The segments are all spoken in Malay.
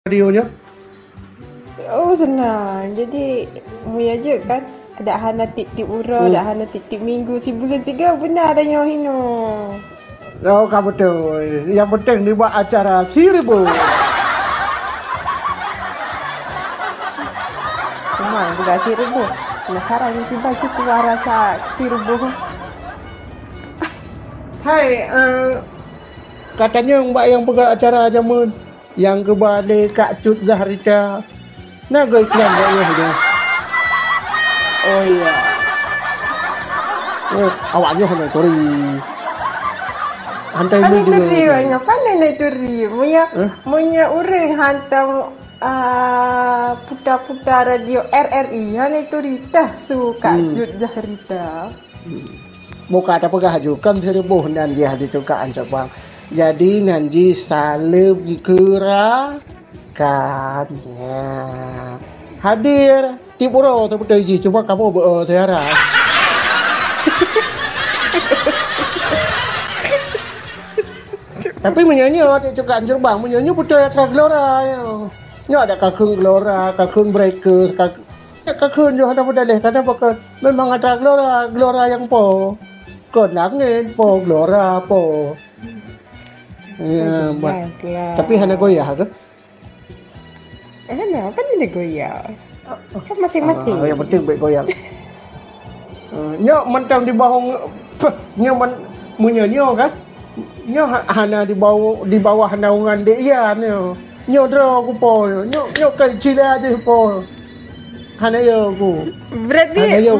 radionya? Oh senang. Jadi Muya je kan. Ada hana tip-tip ura, ada hana tip-tip minggu si bulan 3 benar tanya hino. Oh, kamu betul. Yang penting dibuat acara Siribu. Memang bukan Siribu. Penasaran coba sih keluar rasa Siribu. Hai, katanya mbak yang pegang acara jamun yang kembali Kak Cut Zahrita. Naga iklan mbaknya sudah. Oh iya. Oh, awaknya hendak tori. Hantai Pandai dulu. turi banyak, pandai naik turi. Munya orang hantam putar-putar radio RRI. Hantai turi dah suka Cut Zahrita. Buka ada pegah juga seribu dan dia ada juga anjabang. Jadi nanti salim kera katnya hadir Tipuro terpuji cuma kamu bertiara. Tapi menyanyi ada juga anjabang menyanyi budaya Glora ya. Nyo ada kakung Glora, kakung Breakers, kakun juga ada budaya karena bakal memang ada Glora yang po. Konangin po Glora po. Ya, tapi hanya goyah ke? Hana, apa ni goyah? Kan masih mati. Yang penting baik goyang. Nyo mentang di bawah nyo munyo kan? Nyo hana di bawah naungan dia nyo. Nyo dro ku po. Nyo kecil aja po. Hana yo ku. Berarti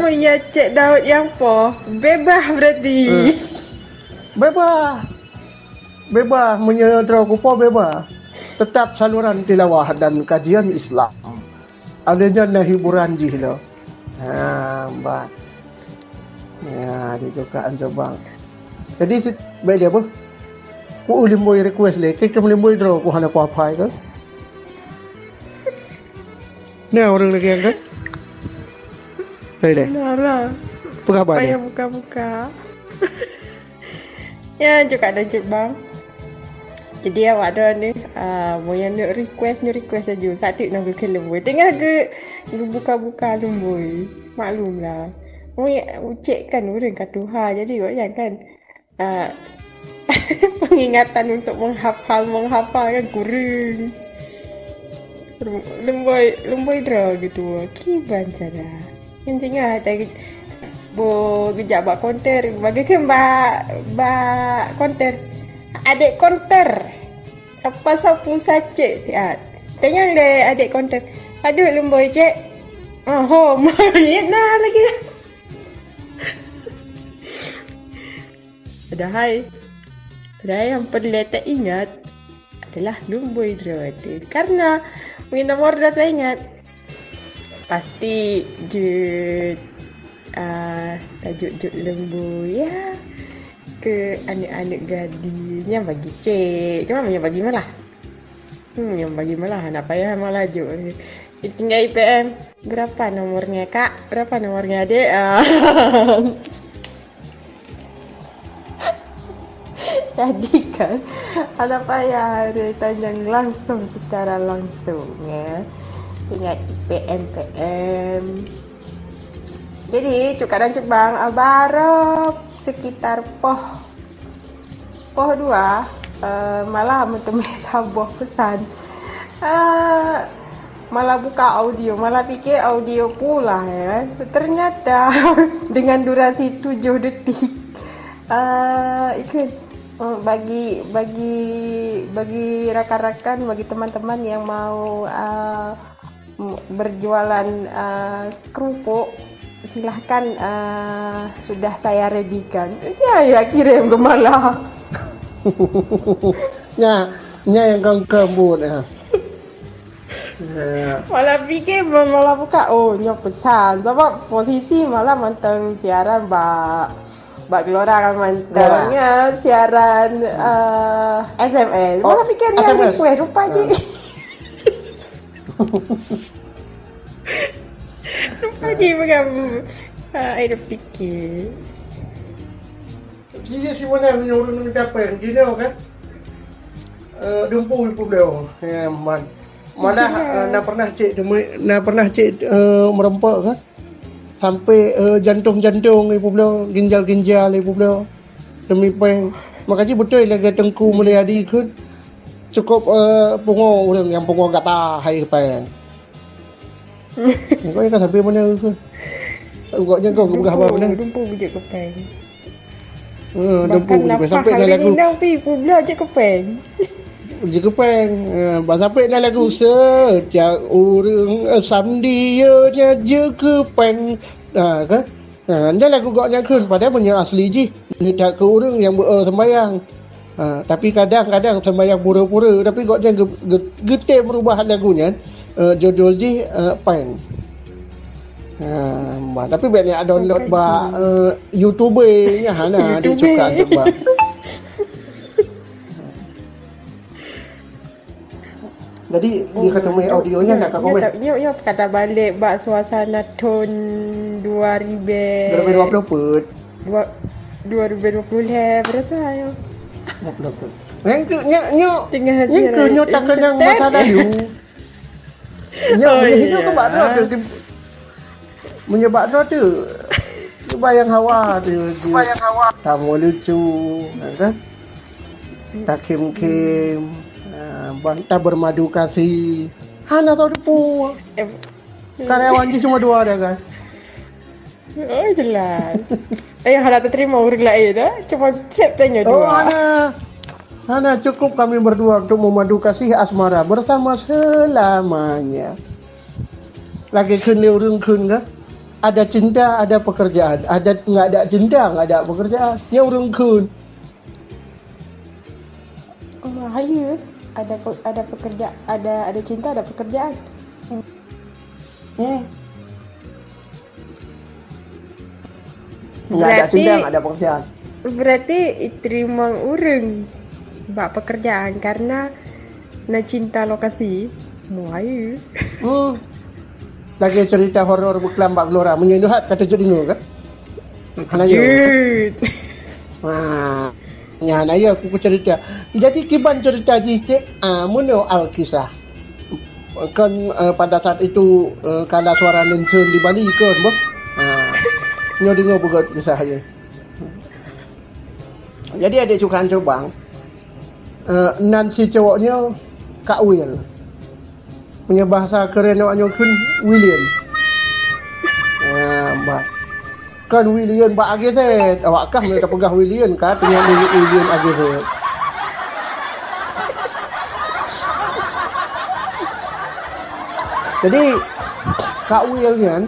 punya Cik Daud yang po bebas berarti. Bebas menyedera kupo bebas. Tetap saluran tilawah dan kajian Islam. Adanya na hiburan jihlo. Mbak. Ya, dia juga anjabang. Jadi baik dia apa? Ku ulimboy request le, ke ulimboy draw ku hana apa ke? Ni orang lagi yang kan? Baik deh. Nah. Apa Payah buka-buka. Ya, juga ada bang. Jadi awak ada ni, mau yang nak request saja. Satu nak ke lembui. Tengah ke buka-buka lembui. Maklumlah. Mau cek kan orang katuha. Jadi awak jangan pengingatan untuk menghafal kan kurang. Lembui draw gitu. Kiban cara. Yang tengah tadi kejap buat konter. Bagaimana mbak konter? Adik konter apa sapu sace siat tanya le adik konter aduh lemboy cek nah lagi padahal yang perlu tak ingat adalah lemboy itu karena mungkin nomor dah ingat pasti tajuk lemboy ya ke anak-anak gadisnya bagi cek cuma punya bagi malah yang bagi malah nak payah malah jo tinggal IPM berapa nomornya kak berapa nomornya adik jadi kan ada payah tanya langsung secara langsung ya tinggal IPM jadi cuka dan cubang abarok sekitar poh 2 malah mentemui sebuah pesan malah buka audio malah pikir audio pula ya ternyata dengan durasi 7 detik ikut bagi rakan-rakan bagi teman-teman yang mau berjualan kerupuk silahkan sudah saya readykan ya kirim ke malah nya yang kembut malah pikir malah buka nyok pesan sebab posisi malah manteng siaran Mbak Glora kan mantengnya siaran SMS malah pikir yang request rupanya Rupanya bukan air fikir. Jadi si mana menyuruh minta apa? Gini kan? Dumpu pun dia. Malah nak pernah cik merempak kan? Sampai jantung-jantung ibu beliau, ginjal-ginjal ibu beliau demi peng. Makanya betul lagi tengku mulai adi kan. Cukup pungo orang yang pungo kata hai peng. Kau kan sampai mana kan? Agaknya kau bukan apa benar. Dumpu bijak kepeng. Dumpu sampai dah lagu. Nang pi pula je kepeng. Je kepeng. Sampai dah lagu sejak orang samdianya je kepeng. Kan? Dia lagu agaknya kan padahal punya asli je. Ni tak ke orang yang sembahyang. Tapi kadang-kadang sembahyang pura-pura tapi agaknya getih merubah lagunya. Judul je peng. Tapi banyak download YouTuber nya hana dia suka juga. Jadi dia kata main audionya nak kau komen. Yo kata balik bak suasana tahun 2020 put. 2020 berasa yo. Yang tak kenang masa lalu. Hidup ke bakdo tu. Menyebab tu bayang hawa tu. Tamu lucu kan. Tak kim-kim. Bantah bermadu kasih. Hana tahu depu. Karyawan je cuma 2 ada kan. Oh jelas. Hana terima orang lain dah. Cuma cep tanya 2. Hana cukup kami berdua untuk memadu kasih asmara bersama selamanya. Lagi kun orang kan. Ada cinta, ada pekerjaan. Ada enggak ada cinta, enggak ada pekerjaan. Ya orang kun. Oh, ya. Ada pekerjaan, ada cinta, ada pekerjaan. Enggak ada cinta, enggak ada pekerjaan. Berarti terima orang bak pekerjaan karena na cinta lokasi. Muai. Lagi cerita horor berkelam bak Gelora menyenduhat kata jadinya kan. Hanayo. Ya, naya aku cerita. Jadi kiban cerita cik muno Alkisah. Kan pada saat itu kala suara lencun di Bali kan, boh. Nyo dengar buat kisah dia. Jadi ada sukan terbang. Nan si cowoknya Kak Will. Punya bahasa keren awaknya kun William. Mbak. Kan William bak agi set. Awakkah mereka pegah William kah? Tengah William agi set. Jadi Kak Will kan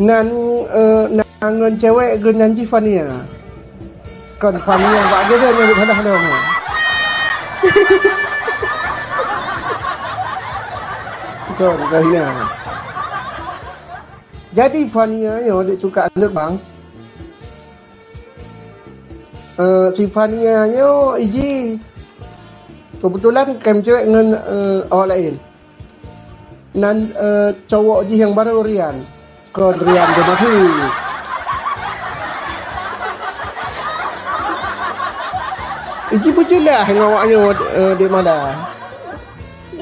ngan cewek dengan Fania. Kan Fania bak agi set nyebut hadah-hadah. Kan kahnya. Jadi Fania yo dia suka anak bang. Si Fania yo iji kebetulan kem cewek dengan orang lain. Dan cowok ji yang baru Rian. Ke Rian dia mati. Iji berjelas dengan awaknya di mana.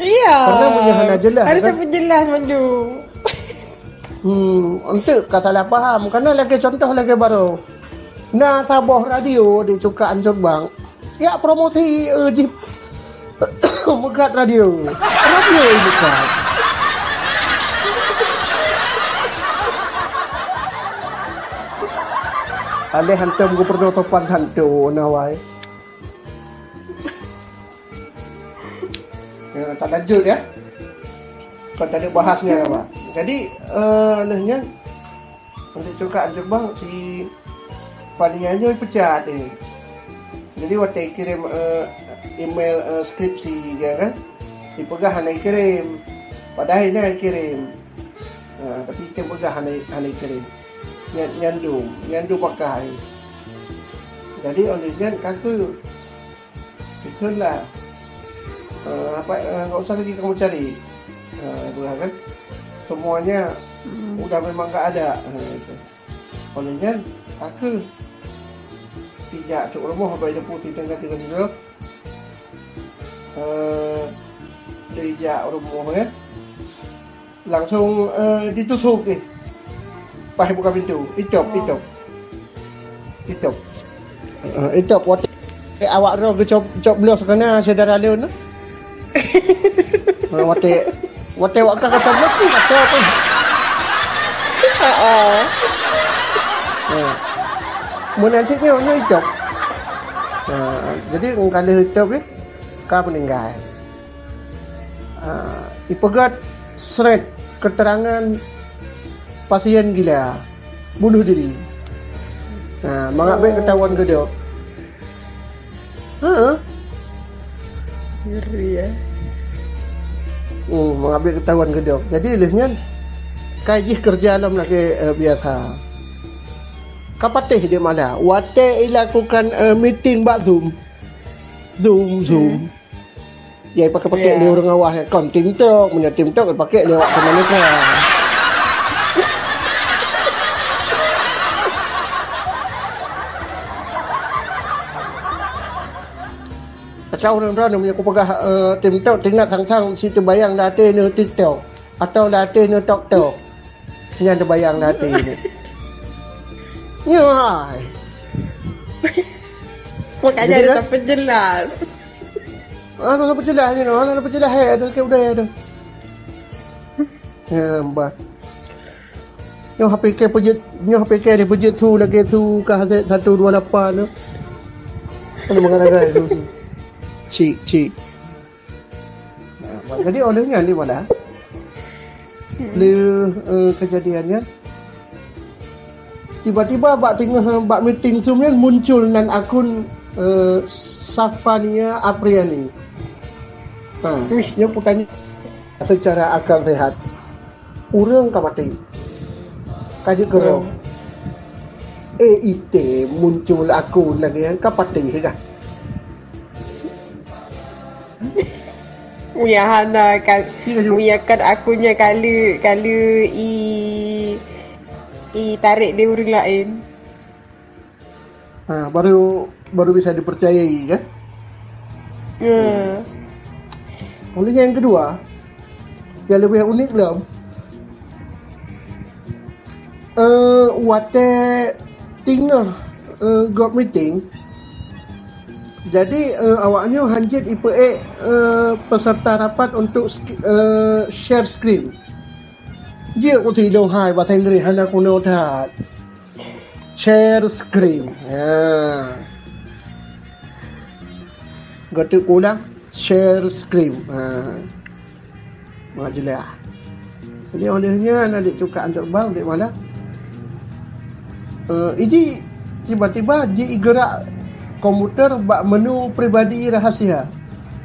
Iya. Karena punya hana jelas. Harus kan? Jelas mandu. Untuk kata salah faham. Karena lagi contoh lagi baru. Nah, sabuh radio di Cukaan Jombang. Ya, promosi Jeep. Megat radio. Radio bukan. Alih hantam ku penutupan hantu nawai. Ya, tak lanjut ya. Kau tadi bahasnya apa? Jadi lehnya untuk Cukaan Jombang si palingnya pecat ni. Jadi waktu kirim email skripsi ya kan, dipegang hanai kirim. Padahal ini kirim. Tapi kita pegang hanai kirim. Nyandu pakai. Jadi olehnya kaku itulah nggak usah lagi kamu cari. Kan semuanya udah memang nggak ada. Olehnya aku tidak cukup rumah apa itu putih tengah tiga Diajak rumah ya. Langsung ditusuk Pas buka pintu. Itop. Waktu awak roh ke cop belos kena saudara Leon. Waktu awak kata belos tu kata apa? Menantiknya orang itop. Jadi kalau itop ni, kau meninggal. Ipegat seret keterangan pasien gila bunuh diri. Mengapa ketahuan ke dia? Ngeri ya. Mengambil ketahuan ke dia. Jadi lehnya kaji kerja alam lagi biasa. Kapatih dia mana? Wate ilakukan meeting bak Zoom. Ya pakai dia orang awal kan TikTok, punya TikTok pakai dia waktu mana kan. Kacau orang-orang punya aku pegah TikTok tinggal sang-sang si terbayang data ni TikTok atau data ni TikTok. Yang terbayang data ni. Ya. Makanya ada tak penjelas. Ada penjelas ni, ada penjelas ada ke udah ada. Ya, mbak. Yang HPK dia pejit tu lagi tu ke 128 tu. Mana mengarah tu. Cik. Jadi olehnya ni mana? Kejadiannya tiba-tiba bak meeting Zoom ni muncul dengan akun Safania Apriani. Dia bertanya secara akal sehat. Urang ka mati. Kaji gerong. EIT muncul akun lagi kan kapati kan. Uyahana kan uyakan akunnya kalau tarik dia orang lain. Baru bisa dipercayai kan? Oleh yang kedua, yang lebih unik belum? Wate tinggal got meeting. Jadi awaknya hanjit IPA peserta rapat untuk share screen. Dia aku tidak hai bahasa Inggeris hanya aku notat share screen. Gotu ulang share screen. Majelah. Jadi olehnya nak cuka terbang di mana? Ini tiba-tiba dia gerak komputer bak menu pribadi rahasia.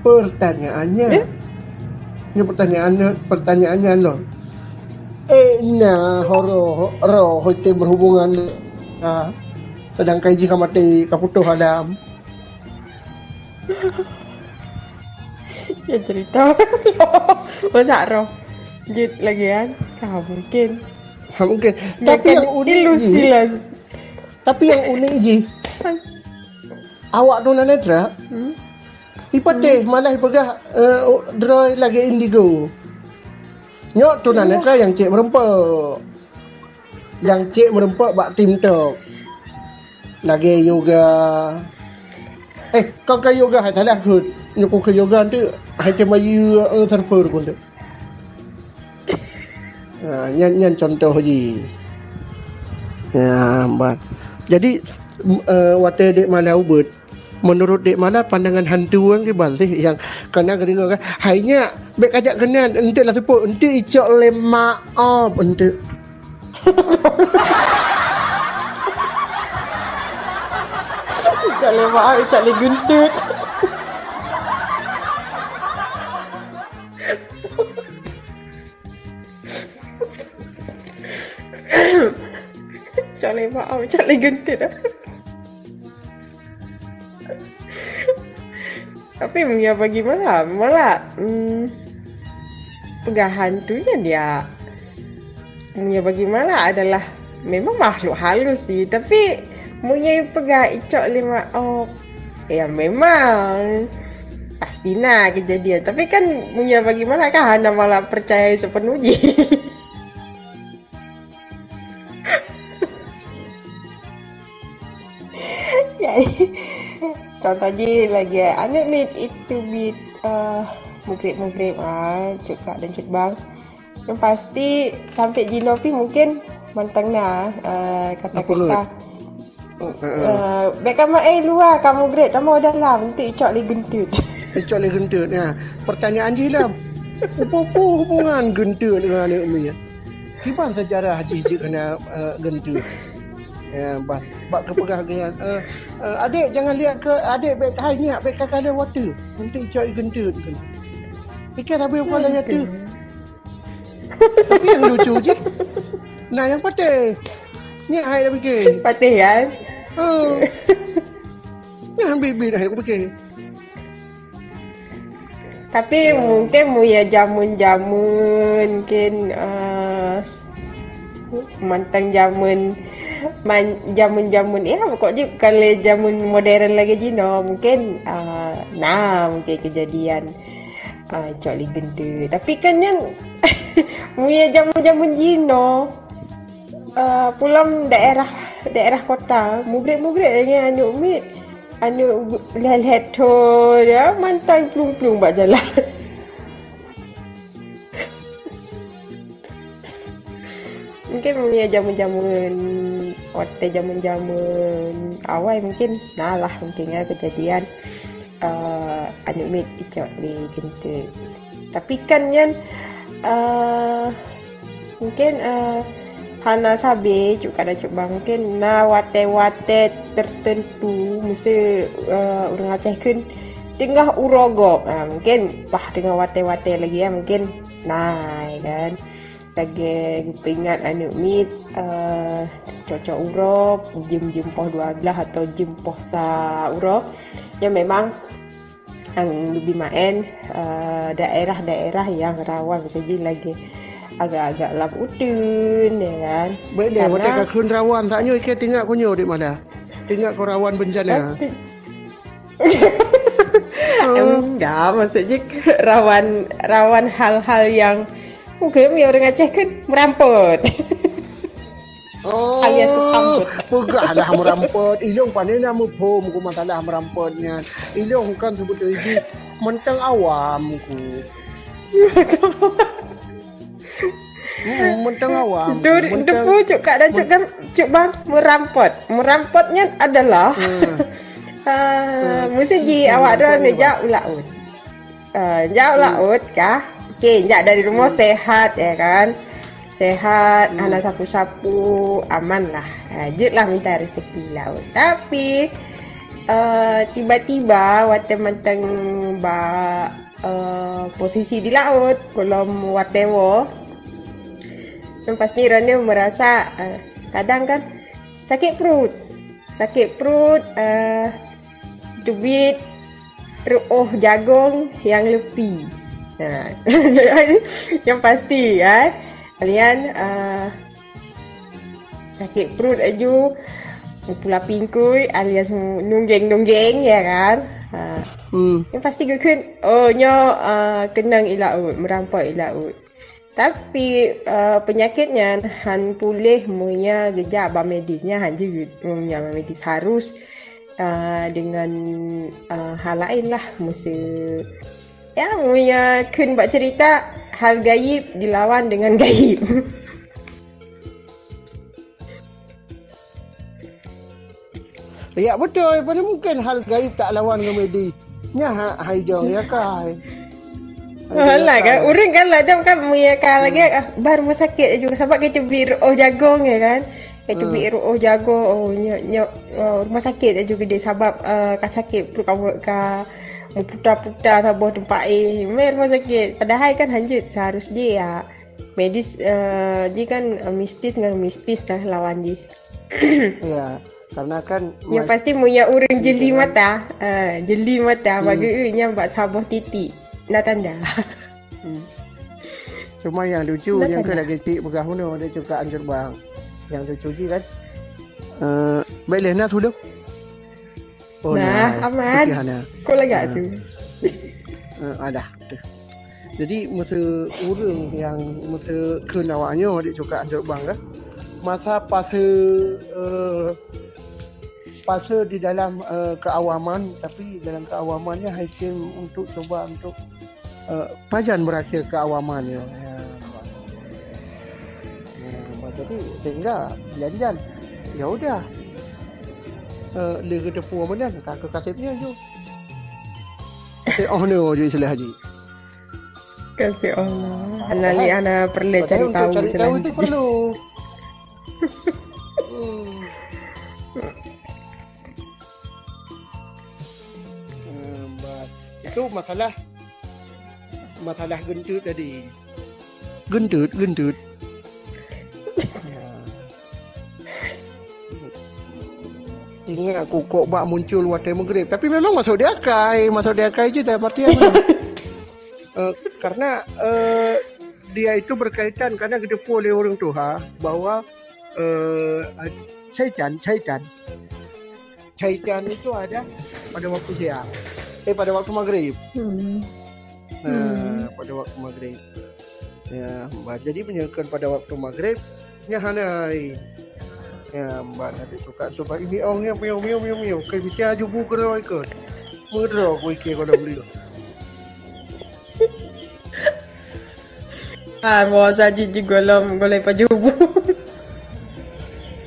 Pertanyaannya. Ini pertanyaannya loh. Roh hotel berhubungan sedangkan jika mati kaputuh alam. Ya cerita. Masa roh jut lagi kan? Mungkin. Tapi yang unik Tapi yang unik je. Awak tu netra. Ipateh malah ipegah droid lagi indigo. Nyok tu netra yang cik merempak. Yang cik merempak bak TikTok. Lagi yoga. Kau ke yoga hai salah ke? Nyok ke yoga tu hai temayu server pun tu. Nyan contoh je. Ya, mbak. Jadi waktu dek malah ubud. Menurut dek malah pandangan hantu orang ke balik yang kena kena kan. Hanya bek ajak kena ente lah sebut ente icok lemak op ente. Icok lemak op icok le guntut. Icok lemak op icok le guntut. Tapi ya bagaimana? Malah pegahan tu dia punya bagaimana adalah memang makhluk halus sih. Tapi punya pegah icok lima ya memang pastilah kejadian. Tapi kan punya bagaimana kan Hana malah percaya sepenuhnya. Jadi contohnya lagi anak meet itu bit mugrib cuk dan cuk bang. Yang pasti sampai Jinopi mungkin mantang nah kata-kata. Baik kamu luar kamu great kamu dalam nanti icok li gentut. Icok li gentut ya. Pertanyaan je lah. Apa hubungan gentut dengan anak umi ya? Gimana sejarah Haji kena gentut? Ya, bak kepegah dengan adik jangan lihat ke adik baik hai ni baik kakak ada water. Nanti icok li gentut kan. Fikir habis kepala yang tu. Tapi yang lucu je. Nah yang patih. Ni hai dah fikir. Patih kan? Yang bibi dah aku fikir. Tapi mungkin mu ya jamun-jamun mungkin mantang jamun ya pokoknya kalau jamun modern lagi Jino mungkin mungkin kejadian cok li gende. Tapi kan yang mu ya jamun Jino pulang daerah kota mugrib dengan anu umi anu lihat ya mantan plung bak jalan. Mungkin punya jamun awal mungkin lah mungkin ya kejadian anu umi icok li gende. Tapi kan yang mungkin Hana sabi cuk kada cuk bangkin na wate tertentu mesti urang Aceh kan tengah urogo mungkin dengan wate lagi ya mungkin kan lagi ingat anu mit cocok uro jim poh 12 atau jim poh sa uro yang memang yang lebih main daerah-daerah yang rawan jadi lagi agak-agak lap udun ya kan. Baik dia wate kakun rawan taknya ikan tinggal kunyo di mana? Tinggal kau rawan bencana. Enggak, maksudnya rawan hal-hal yang mungkin orang Aceh kan merampot. Alias tersambut. Pegahlah merampot. Ilong pandai nama bom ku masalah merampotnya. Ilong kan sebetulnya ini mentang awam ku. Mentang awam. Itu pucuk kak dan cuk bang merampotnya adalah musiji awak dah nejak laut. Jauh laut kah? Okey, jak dari rumah sehat ya kan. Sehat, anak sapu-sapu, aman lah. Jut lah minta rezeki laut. Tapi tiba-tiba wate mentang posisi di laut kolom watewo. Yang pasti Rania merasa kadang kan sakit perut debit ruh jagung yang lebih. Nah, yang pasti ya kalian sakit perut aju pula pingkui alias nunggeng ya kan. Yang pasti kan kenang ilaut merampok ilaut. Tapi penyakitnya han pulih munya gejak medisnya han juga munya medis harus dengan hal lain lah mesti ya munya kun buat cerita hal gaib dilawan dengan gaib. Ya betul, pada mungkin hal gaib tak lawan dengan medis. Nya hai jong ya kai. Alah kan, orang kan lah dam kan muya kan lagi bar rumah sakit juga sebab kita beli ruh jagung ya kan. Kita beli ruh jagung rumah sakit juga dia sebab kan sakit perut kamu ka putar-putar sabuh tempat rumah sakit. Padahal kan hanjut seharus dia ya medis dia kan mistis dengan mistis lah lawan dia. Ya, karena kan yang pasti muya orang jeli mata bagi nya buat sabuh titik. Nak tanda. Cuma yang lucu yang ke lagi tik bergahuno dia juga anjur bang. Yang lucu je kan. Baiklah nak sudah. Nah, aman. Kau lagi asu. Adah tu. Jadi masa urang yang masa kenawanya adik cakap anjur bang dah. Masa fase di dalam keawaman, tapi dalam keawamannya hakim untuk coba untuk pajan berakhir keawamannya. Jadi tinggal jalan. Ya udah. Dia kata puan mana kakak kasipnya je. Kasih honor je istilah haji. Kasih Allah. Ana perlu cari tahu cari tahu itu perlu. Itu masalah gendut tadi. Gendut. Ingat aku kok bak muncul watai maghrib. Tapi memang masuk dia kai je dalam artian. Karena dia itu berkaitan karena didepu oleh orang tua bahwa syaitan itu ada pada waktu siang. Pada waktu maghrib. Pada waktu maghrib. Ya, jadi menyerahkan pada waktu maghrib nyahanai. Ya, mbak nanti suka coba ini orangnya miau. Kai bicara jubu kerau ikut. Mudro aku ikut kalau beli. Mau saja golem pajubu.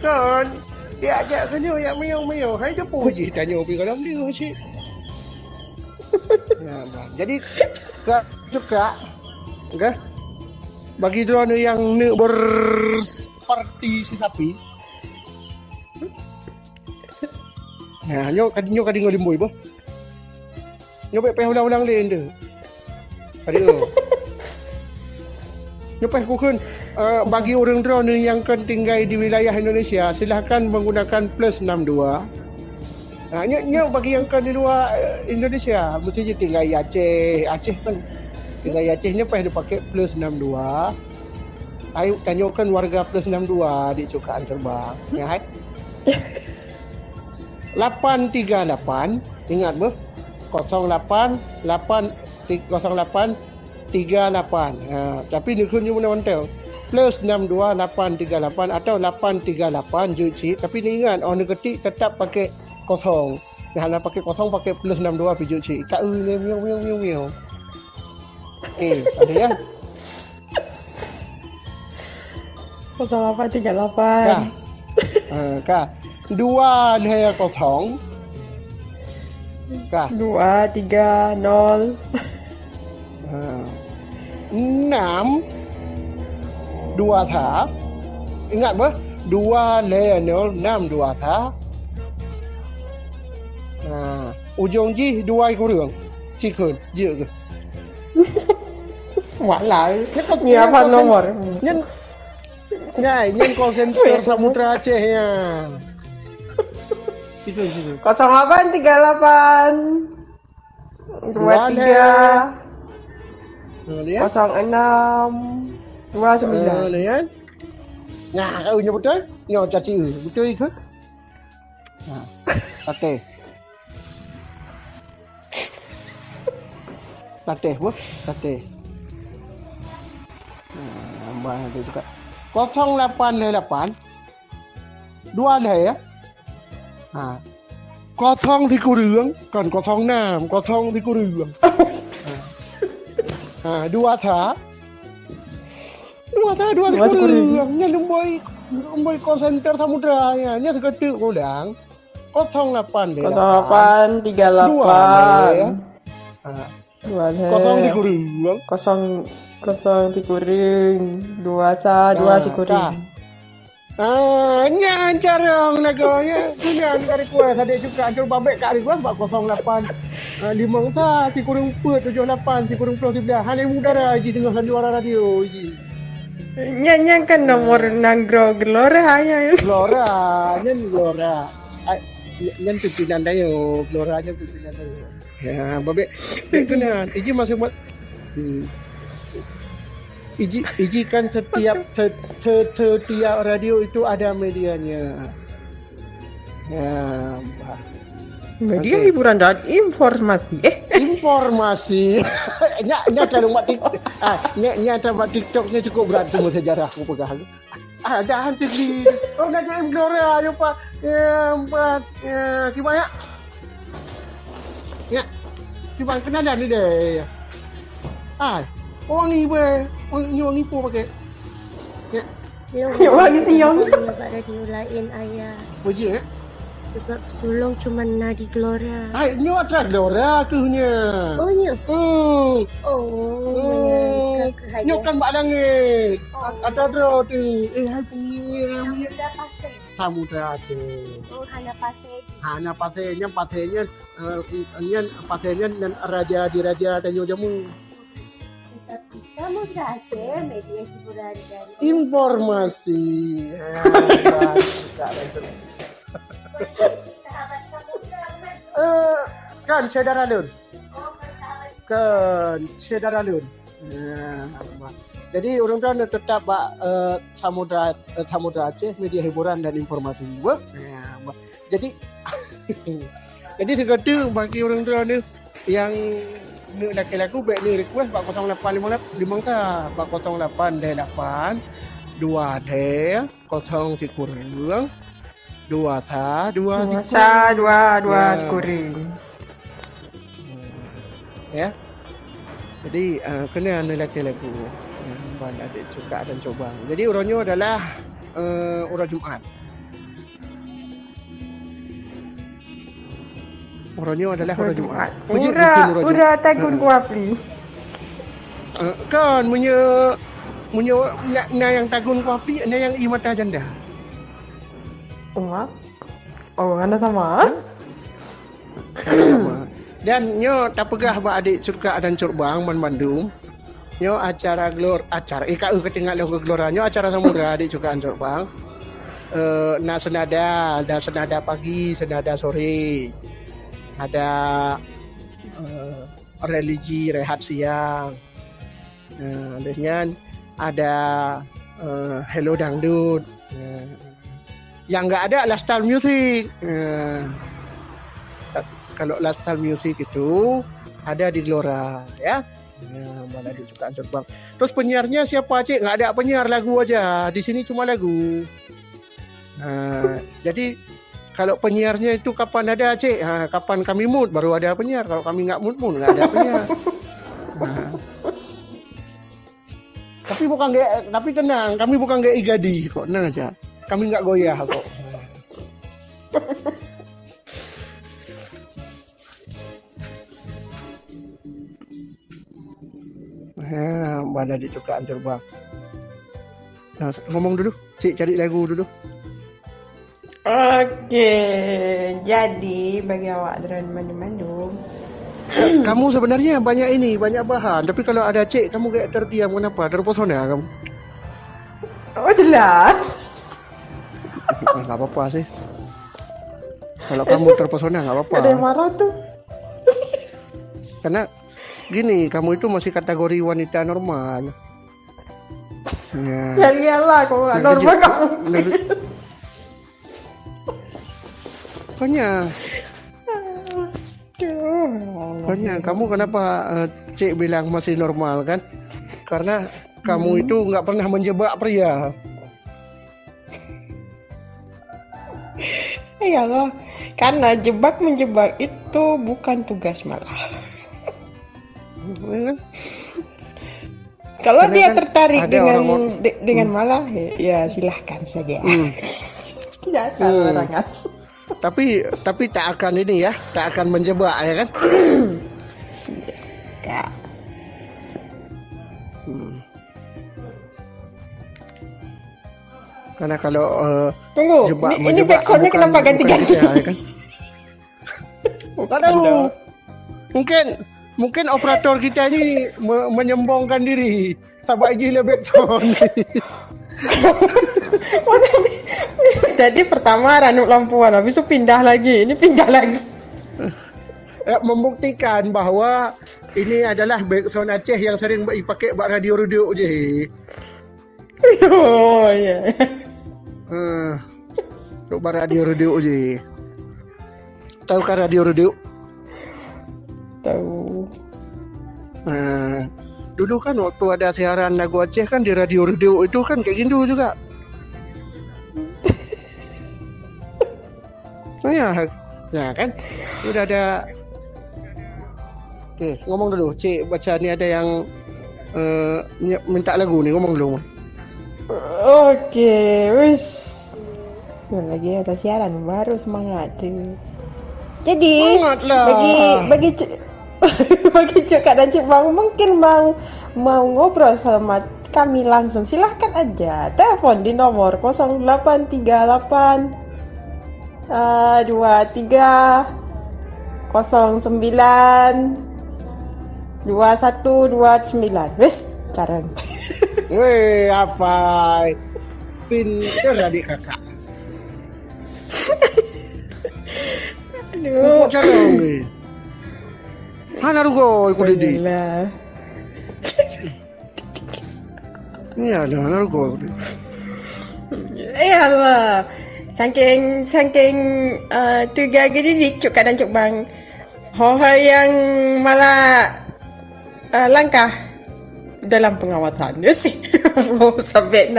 Kan dia ajak kenyo ya miau. Hai dia puji tanya opi kalau dia sih. Ya, jadi kak suka enggak bagi drone yang berseperti si sapi. Ya, nyo kading ngolimboi boh. Nyo pe ulang-ulang lain deh. Adio. Nyo pe kukeun bagi orang drone yang kan tinggal di wilayah Indonesia silakan menggunakan plus 62. Nyo bagi yang kan di luar Indonesia mesti tinggal di Aceh kan. Tinggal di Acehnya pe pakai plus 62. Ayo tanyakan warga plus 62 di cukaan terbang. Ya, hai. 838 ingat ber 08 8 08 38 tapi ni kun mana mantel plus 62 838 atau 838 juci tapi ni ingat orang ketik tetap pakai kosong jangan pakai kosong pakai plus 62 pi juci tak miau ada ya 0838 kah 230 kah 230 6 2 thả ingat ber 206 2 thả ujung chi 2 kurang chi khơn dựa kìa ngoại lại nhiều phần nomor nhân call center Samudra Aceh ya. Itu. 0838 23 06 29 lihat. Nah, kau nya betul? Nyo caci betul itu. Nah, Tate bos, tate. Mbak itu juga. 0808 2 ya. Có thông thì cô đường, còn có thông nam, có thông thì cô đường. Dua thả cô đường. Nhân ông boy call center Samudra ya, nya seketik cô đảng. Có thông 8 deh. 0838 2 Có thông thì cô đường. 0 si kuring 2 si kuring. Nyan carang naganya kunyan kari kuat ada juga ancur babek kari kuat 08 5 sa si kurung 78 si kurung 19 hanya mudara ji dengan suara radio ji nyan kan nomor nanggro gelora hanya gelora nyan pimpinan dayo gelora aja pimpinan dayo ya babek kunyan iji masuk Iji kan setiap radio itu ada medianya. Ya, Media Okey. hiburan dan informasi. Informasi. Nya terlalu mak TikTok. Nya terlalu TikToknya cukup berat semua sejarah aku pegang. Dah hantu di. Oh nak game Gloria yo pak. Gimana? Ya. Gimana kenalan ni deh. Orang ni wangi pun pakai. Ya. Wangi siang. Dapat radio lain ayah. Puji eh. Sebab sulung cuma nadi Glora. Ni atrak Gloria tu nya. Oh ya. Oh. Menyangka Nyok kan bak langit. Ada tu. Hai pengira. Dah pasal. Samudra tu. Oh hana pasal. Hana pasenya dan radia dan jamu. Tetapi Samudra Aceh media hiburan dan Informasi. sahabat Samudra. Kan saudara Lun. Kan saudara Lun. Jadi orang-orang tetap Samudra Aceh media hiburan dan informasi. Jadi jadi sekata bagi orang-orang ni yang nak laki-laki baik ni request 0858 ka 0888 2 de 0 kurang 2 skuring. Ya. Jadi kena laki-laki banda adik juga dan coba. Jadi orangnya adalah orang Jumaat. Orangnya adalah orang Jumaat. Ura tagun kuapli. Kan punya yang tagun kopi, yang imata janda. Oh, anda sama? Dan nyo tak pegah ba adik surka dan curbang Bandung. Nyo acara KU ketinggal lo Glora nyo acara Samudra adik surka dan curbang. Senada pagi, senada sore. Ada religi rehat siang. Dengan ada Hello Dangdut. Yang enggak ada lifestyle music. Kalau lifestyle music itu ada di Glora ya. Mana ada juga Bang. Terus penyiarnya siapa cik? Enggak ada penyiar, lagu aja. Di sini cuma lagu. Jadi kalau penyiarnya itu kapan ada cik? Kapan kami mood baru ada penyiar. Kalau kami enggak mood pun enggak ada penyiar. Tapi tenang, kami bukan kayak Igadi kok, tenang aja. Kami enggak goyah kok. Mana di cukaan terbang. Ngomong dulu, cik cari lagu dulu. Oke, jadi bagi awak dari Bandung. Kamu sebenarnya banyak bahan. Tapi kalau ada cik, kamu kayak terdiam. Kenapa? Terpesona kamu? Oh jelas. Gak apa-apa sih. Kalau kamu terpesona gak apa-apa. Ada yang marah tuh. Karena gini, kamu itu masih kategori wanita normal. Ya iyalah, kok gak normal kamu. Makanya kamu kenapa cik bilang masih normal kan? Karena kamu itu nggak pernah menjebak pria. Iyalah, karena menjebak itu bukan tugas malah. Kalau dia tertarik dengan malah, ya silahkan saja. Tidak salah larangan. Tapi tak akan ini ya, tak akan menjebak ya kan? Kak. Karena kalau tunggu, ini backsoundnya kenapa ganti-ganti? Ya kan? Aduh, mungkin operator kita ini menyombongkan diri. Sabar gila backsound. Jadi pertama ranuk lampuan, habis itu pindah lagi. Membuktikan bahwa ini adalah backsound Aceh yang sering dipakai buat radio je. Oh ya. Buat radio je. Tahu kan radio? Tahu. Dulu kan waktu ada siaran lagu Aceh kan di radio itu kan kayak gitu juga. Ya kan udah ada. Oke, ngomong dulu. Cik baca ni ada yang minta lagu ni, ngomong dulu. Oke, wis. Lagi ada siaran baru semangat tu. Jadi Semangatlah. bagi bagi Cuk Kak dan Cik Bang mungkin mau ngobrol sama kami langsung, silahkan aja telepon di nomor 0838 23 09 2129. Wes cara. Weh, apa? Pintar adik kakak. Aduh. Kok cara ni? Mana rugo ikut Didi? Ayolah. Ni ada mana rugo ikut Didi? Ayolah. Saking tuga gini Cuk Kak dan Cuk Bang. Hal yang malah langkah dalam pengawasan ya sih. Sampai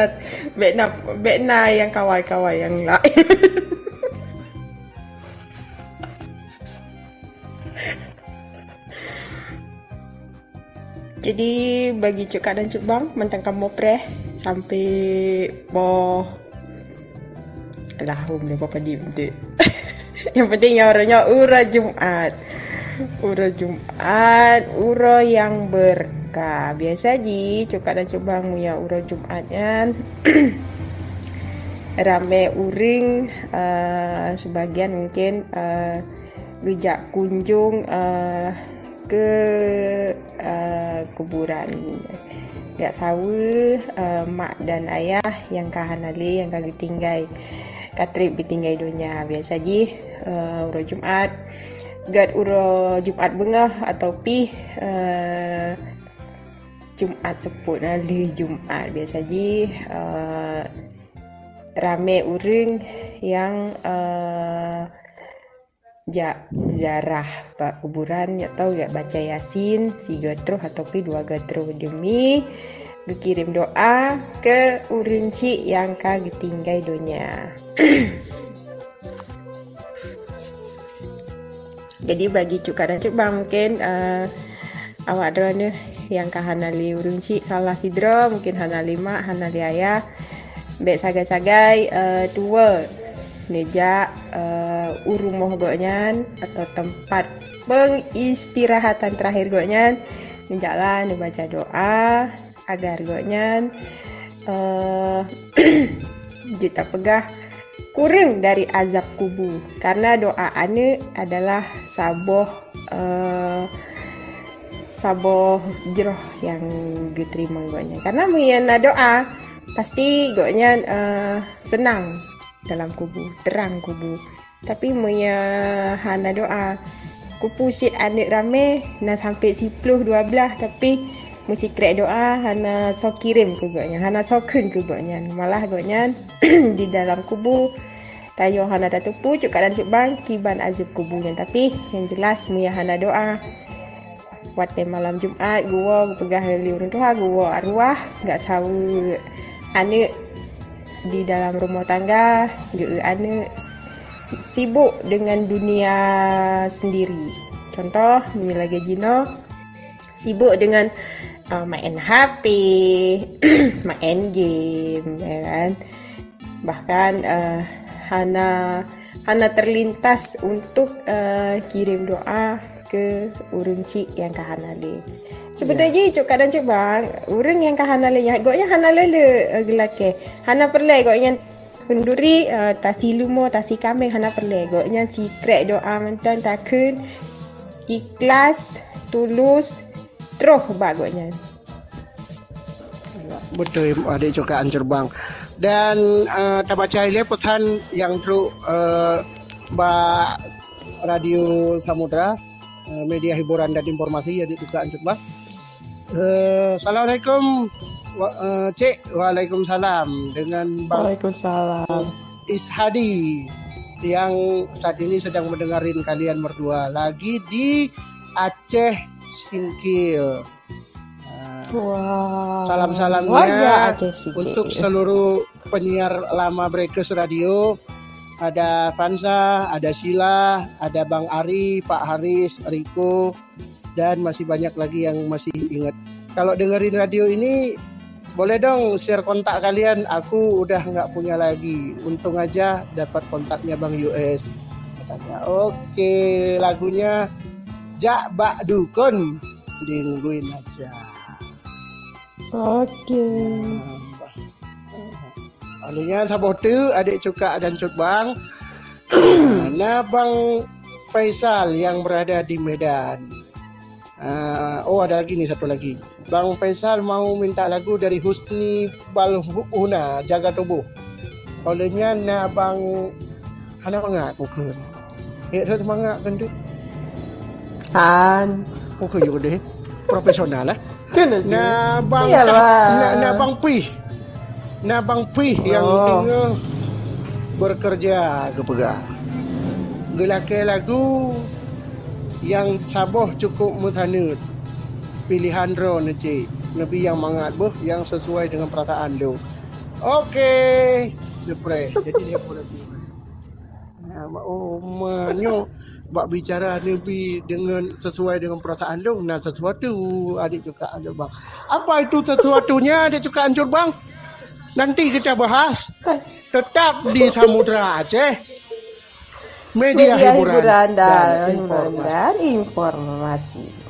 Bekna yang kawai-kawai yang lain. Jadi bagi Cuk Kak dan Cuk Bang mentang kamu preh sampai boh lah dia apa di bentuk. Yang penting yang orangnya ura Jumat, ura yang berkah. Biasa ji Cuk Kak dan Cuk Bang punya ura Jumatnya. Rame uring, sebagian mungkin gejak kunjung ke kuburan gak sawu mak dan ayah yang kahanali yang kagak tinggai katrip ditinggai dunia. Biasa ji uro Jumat gad uro Jumat bengah atau pi Jumat seput nali Jumat. Biasa ji rame uring yang jarah pak kuburan atau gak baca Yasin si gatruh atau pi 2 gatruh demi dikirim doa ke urinci yang kagak tinggai dunia. Jadi bagi Cuk Kak dan Cuk Bang mungkin awak ada nih yang kahanali urinci salah sidra mungkin hanali mak hanali ayah bek sagai-sagai tua meja urumoh gonyan atau tempat pengistirahatan terakhir gonyan menjalan baca doa agar gonyan kita pegah kurang dari azab kubur, karena doa ane adalah saboh jeroh yang diterima gonyan. Karena muyana doa pasti gonyan senang dalam kubu, terang kubu. Tapi muya hana doa kupusit anik rame na sampai 10-12 tapi mesti krek doa hana so kirim ke goknya, hana so kun ke goknya. Malah goknya di dalam kubu tayo hana datupu Cuk Kak dan Cuk Bang kiban azab kubunya. Tapi yang jelas muya hana doa waktu malam Jumat gua pegah liur doa gua arwah enggak tahu anik di dalam rumah tangga ane sibuk dengan dunia sendiri. Contoh lagi Jino sibuk dengan main HP, main game, ya kan. Bahkan hana terlintas untuk kirim doa ke urunci yang kahanale. Sebenarnya Cuk Kak dan Cuk Bang, urun yang kahanale yang goknya hanale le gelake. Hana perle goknya kenduri tasi lumo tasi kame hana perle goknya si krek doa mentan takun ikhlas tulus terus bagusnya. Betul adik Cuk Kak dan Bang. Dan tak baca ini pesan yang tru ba Radio Samudra media hiburan dan informasi adik Cuk Kak dan Bang. Assalamualaikum Cik. Waalaikumsalam dengan Bang Waalaikumsalam Ishadi. yang saat ini sedang mendengarin kalian berdua lagi di Aceh Singkil. Wow. Salam-salamnya untuk seluruh penyiar lama Breakers Radio. Ada Vansa, ada Sheila, ada Bang Ari, Pak Haris, Riko, dan masih banyak lagi yang masih ingat. Kalau dengerin radio ini, boleh dong share kontak kalian. Aku udah nggak punya lagi. Untung aja dapat kontaknya Bang US. Katanya, oke, lagunya Jak Bak Dukun. Ditungguin aja. Oke. Alunya sabote adik Cuka dan Cut Bang. Nah, Bang Faisal yang berada di Medan. Ada lagi nih satu lagi. Bang Faisal mau minta lagu dari Husni Balhuna, Jaga Tubuh. Olehnya na Bang Hana Mangak pukul. Dia semangat kan tu. Pukul juga deh. Profesional lah. Na Bang Bang Pih. Na Bang Pih yang tinggal bekerja kepegah. Gelakai lagu yang saboh cukup mutanut. Pilihan Ron cik. Nabi yang mangat boh yang sesuai dengan perasaan dong. Okey. Depre. Jadi dia boleh. Manyo bak bicara Nabi dengan sesuai dengan perasaan dong. Nah, sesuatu adik juga ada bang. Apa itu sesuatunya adik juga hancur bang? Nanti kita bahas. Tetap di Samudra Aceh. Media hiburan dan informasi.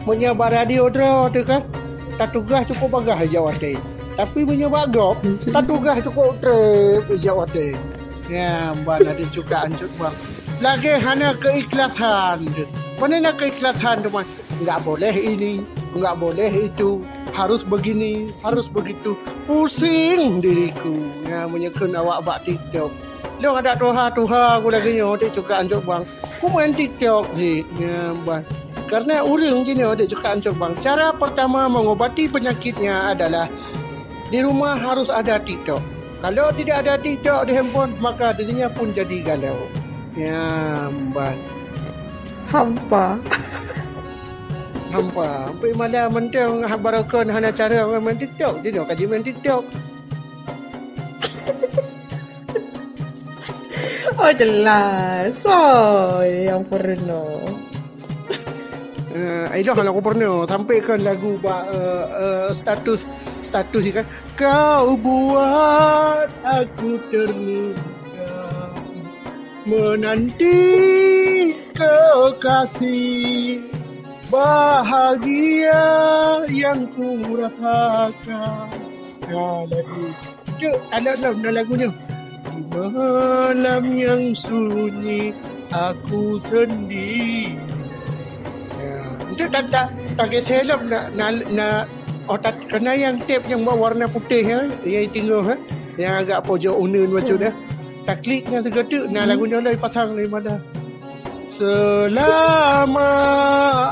Menyebar radio tu kan, tak tugas cukup bagah jawab deh. Tapi menyebar gop, tak tugas cukup trip jawab deh. Ya, mbak ada juga ancut bang. Lagi hanya keikhlasan. Mana nak keikhlasan tu mas? Enggak boleh ini, enggak boleh itu. Harus begini, harus begitu. Pusing diriku. Ya, menyekun awak bak TikTok. Lo ada tuha aku lagi nyotek juga ancut bang. Aku main TikTok sih, ya mbak. Karena orang gini ada juga ancur bang. Cara pertama mengobati penyakitnya adalah di rumah harus ada TikTok. Kalau tidak ada TikTok di handphone, maka dirinya pun jadi galau. Ya, mbak. Hampa. Sampai mana mentang barakon hana cara main TikTok. Dia nak kaji main TikTok. Oh jelas. Yang pernah. Itu kalau aku pernah sampaikan lagu status ni kan. Kau buat aku terluka menanti kekasih bahagia yang ku rasakan. Ada lagunya. Di malam yang sunyi aku sendiri. Itu tak helm nak otak kena yang tape yang warna putih yang tinggal yang agak pojok unin macam dah. Tak klik dengan segala nak lagunya lah pasang dari mana. Selama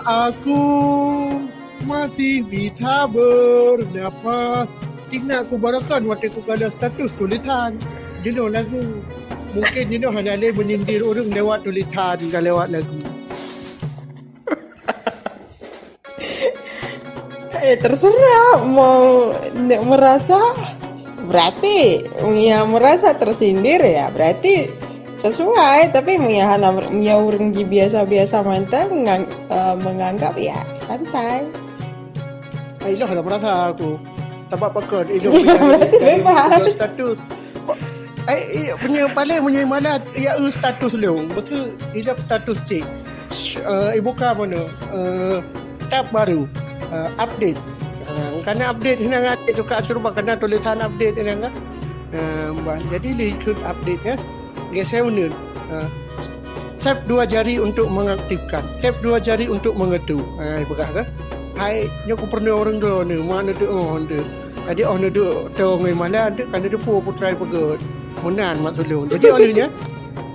aku masih bisa bernapas, tinggal aku barakan waktu aku ada status tulisan. Jenuh lagu. Mungkin jenuh hanya menyindir orang lewat tulisan dan lewat lagu. Terserah mau merasa berarti yang merasa tersindir ya berarti sesuai, tapi yang orang biasa-biasa mantan menganggap ya santai. Ilah dah merasa aku sebab pakon itu berarti bebas status. Punya paling punya mana ya status lu betul hidup status cik ibu ka mana tab baru update. Karena update ini ada juga suruh kena tulisan update ini kan. Jadi ikut update ya. Geser unit. Tap 2 jari untuk mengaktifkan. Tap 2 jari untuk mengetuk. Ibu ka kan. Hai, aku pernah orang tu ni mana tu tu. Jadi orang tu ngai mana tu kan tu putrai pegot. Munan mak tolong. Jadi orangnya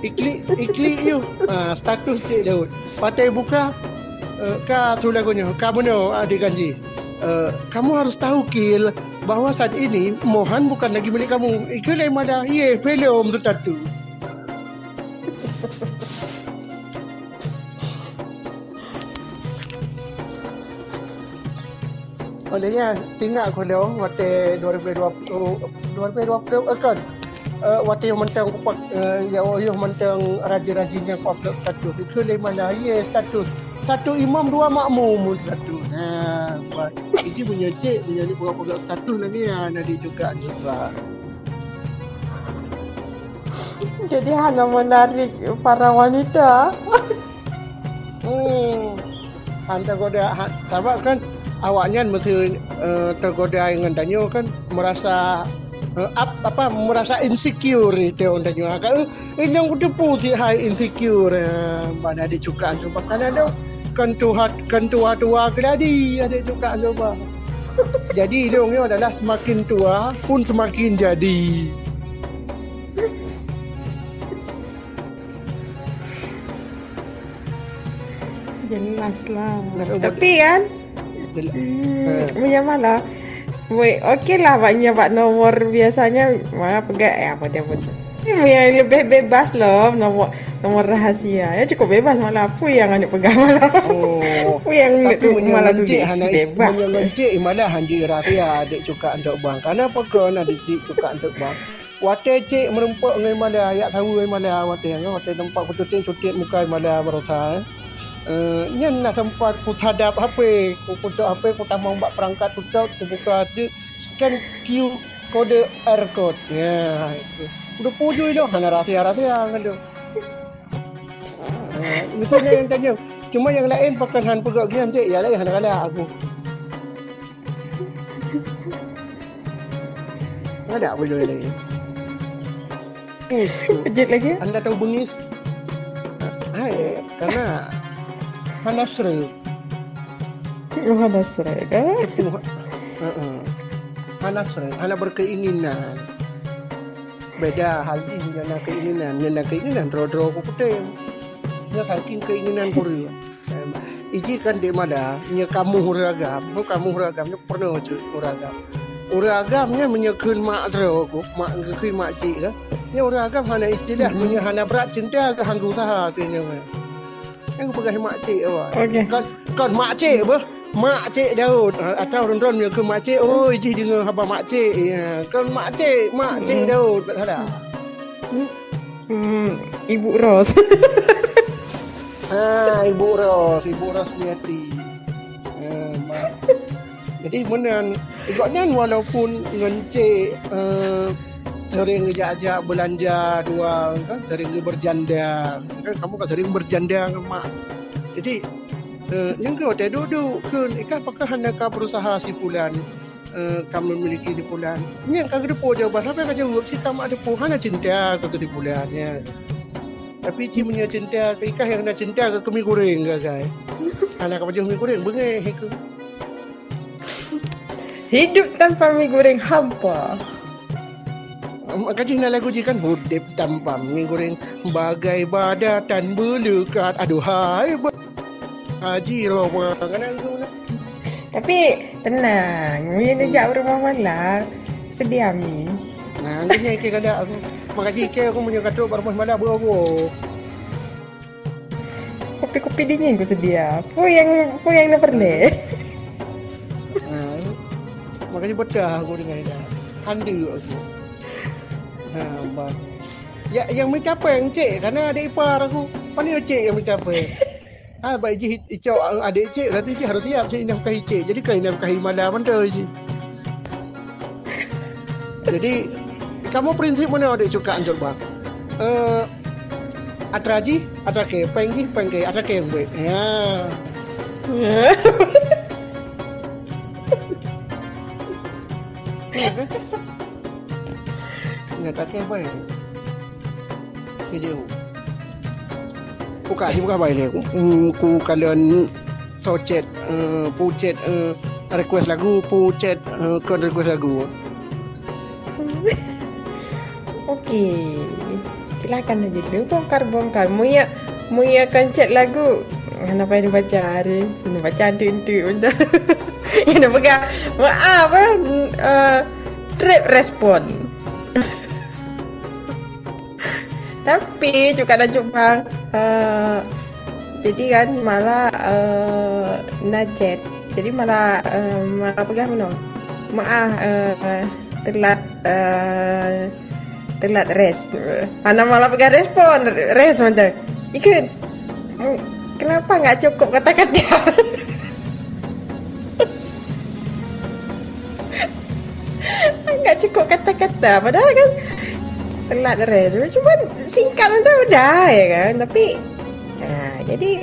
iklik you. Status cik Daud. Patai buka ka tu lagunya. Kamu no adik ganji. Kamu harus tahu Kil bahwa saat ini Mohan bukan lagi milik kamu. Ikil yang mana? Ye, film tu tatu. Olehnya tinggal aku leong waktu 2020 kan. Waktu yang mentang kupak yang mentang rajin-rajinnya ku upload status. Ikil yang mana? Ye, status. 1 imam 2 makmum status. Ini punya cik punya ni pegang status lagi nanti juga. Jadi hanya menarik para wanita. Anda goda sebab kan awaknya mesti tergoda dengan danyo kan merasa merasa insecure itu danyo kan ini yang udah putih high insecure pada dicukan sebab kan ada kan tua keladi ada juga coba. Jadi hidungnya adalah semakin tua pun semakin jadi. Jelas lah. Tapi kan punya malah. Okey lah banyak pak nomor biasanya mana pegang apa dia pun. Ini yang lebih bebas loh nomor rahasia. Ya cukup bebas malah apa yang anda pegang malah. Apa yang malah tu bebas. Menyelencik malah hanji rahasia adik cuka untuk bang. Karena apa kan adik cuka untuk bang. Wate cik merempak dengan malah yak tahu dengan malah wate tempat kututin muka malah berusaha. Nyen nak sempat ku hadap HP, ku pucuk HP ku tambah buat perangkat pucuk ku buka dia scan Q kode R code. Ya itu. Udah puju itu hanya rahasia kan tu. Misalnya yang tanya, cuma yang lain pakai han pegak gian cik, ya lain han kalah aku. Ada apa juga lagi? Pejit lagi? Anda tahu bengis? Hai, karena Hanasre. Hanasre kan? Hanasre, anak berkeinginan. Beda hal ini yang keinginan dro ku putih. Nya saking keinginan puri. Iji kan di mana? Nya kamu huragam nya pernah je huragam. Huragamnya menyekun mak dro ku, mak ngekun mak cik lah. Nya huragam hana istilah punya hana berat cinta ke hanggu saha tanya. Yang pegang mak cik awak. Okay. Kan mak cik apa? Mak cik Daud atau ron-ron dia ke mak cik. Oh, iji dengan abang mak cik. Ya, kan mak cik Daud tak salah. Ibu Ros. Ibu Ros Miati. Jadi menan ikutnya walaupun dengan cik sering ajak belanja dua kan, sering berjanda kan, kamu kan sering berjanda dengan mak. Jadi yang kau ada duduk kan ikan apakah hendak berusaha si fulan kamu memiliki si fulan ni kan depo jawapan apa yang jawab si kamu ada po hana cinta ke si fulan ya. Tapi ci punya cinta ke ikan yang nak cinta ke mi goreng ke guys. Hana ka mi goreng bengai ke. Hidup tanpa mi goreng hampa. Kaji nak lagu jikan hidup tanpa mi goreng bagai badatan belekat. Aduhai Haji Roma kan aku lah. Tapi tenang, dia ajak rumah malam sedia mi. Nah, ni ke kada aku. Makasih ke aku punya katuk rumah malam bro. Kopi-kopi dingin aku sedia. Apa yang nak perle. Makasih betah aku dengan dia. Handu aku. Ya yang mencapai cik karena adik ipar aku. Pandai cik yang mencapai. Baik je icau adik cik nanti cik harus siap cik nafkahi cik. Jadi kau nafkahi malam mana je. Jadi kamu prinsip mana adik suka anjur bang? Atraji, atrake, penggi, pengke, atrake, gue. Ya. Nggak tak apa ya? Kejauh. Buka apa ini? Ku kalian socet, pucet, request lagu, pucet, kon request lagu. Oke, silakan aja dulu bongkar. Muya kan chat lagu. Kenapa yang dibaca hari? Ini baca antu untuk. Ini pegang. Maaf, trip respon. Tapi juga ada Jepang. Jadi kan malah ngechat. Jadi malah pegang no. Maaf, telat res. Anak malah pegang respon res macam. Ikan. Kenapa nggak cukup kata-kata? Nggak cukup kata-kata. Padahal kan telat res. Cuman singkat udah ya kan. Tapi jadi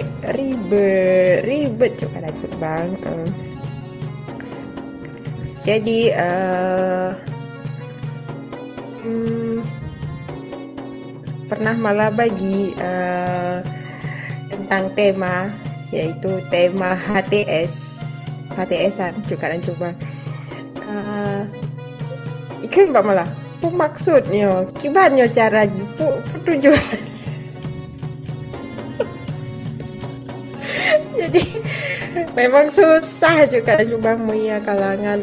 ribet juga ada bang. Jadi pernah malah bagi tentang tema, yaitu tema HTS-an juga dan coba ikan mbak malah pun maksudnya kibannya cara jipu tujuan. Jadi memang susah juga coba muya kalangan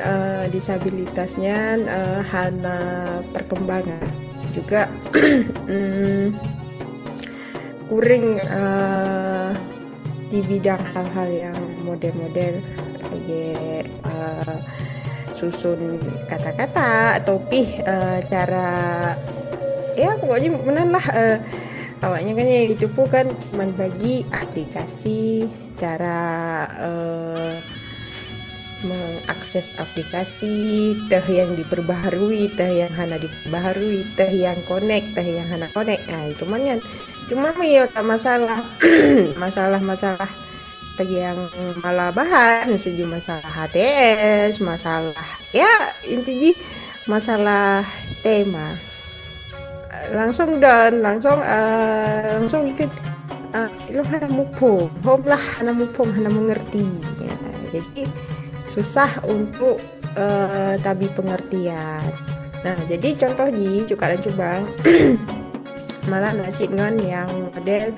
disabilitasnya hana perkembangan juga kuring di bidang hal-hal yang model-model kayak susun kata-kata atau cara ya pokoknya menalah awalnya kan ya itu pun kan cuman bagi aplikasi cara mengakses aplikasi teh yang diperbaharui teh yang hana diperbaharui teh yang connect teh yang hana connect. Nah cuman ya masalah masalah teh yang malah bahas sejumlah masalah HTS masalah ya intinya masalah tema langsung ikut lo hana mupung lah hana mengerti ya, jadi susah untuk tabi pengertian. Nah jadi contoh juga dan cubang malah nasib ngon yang model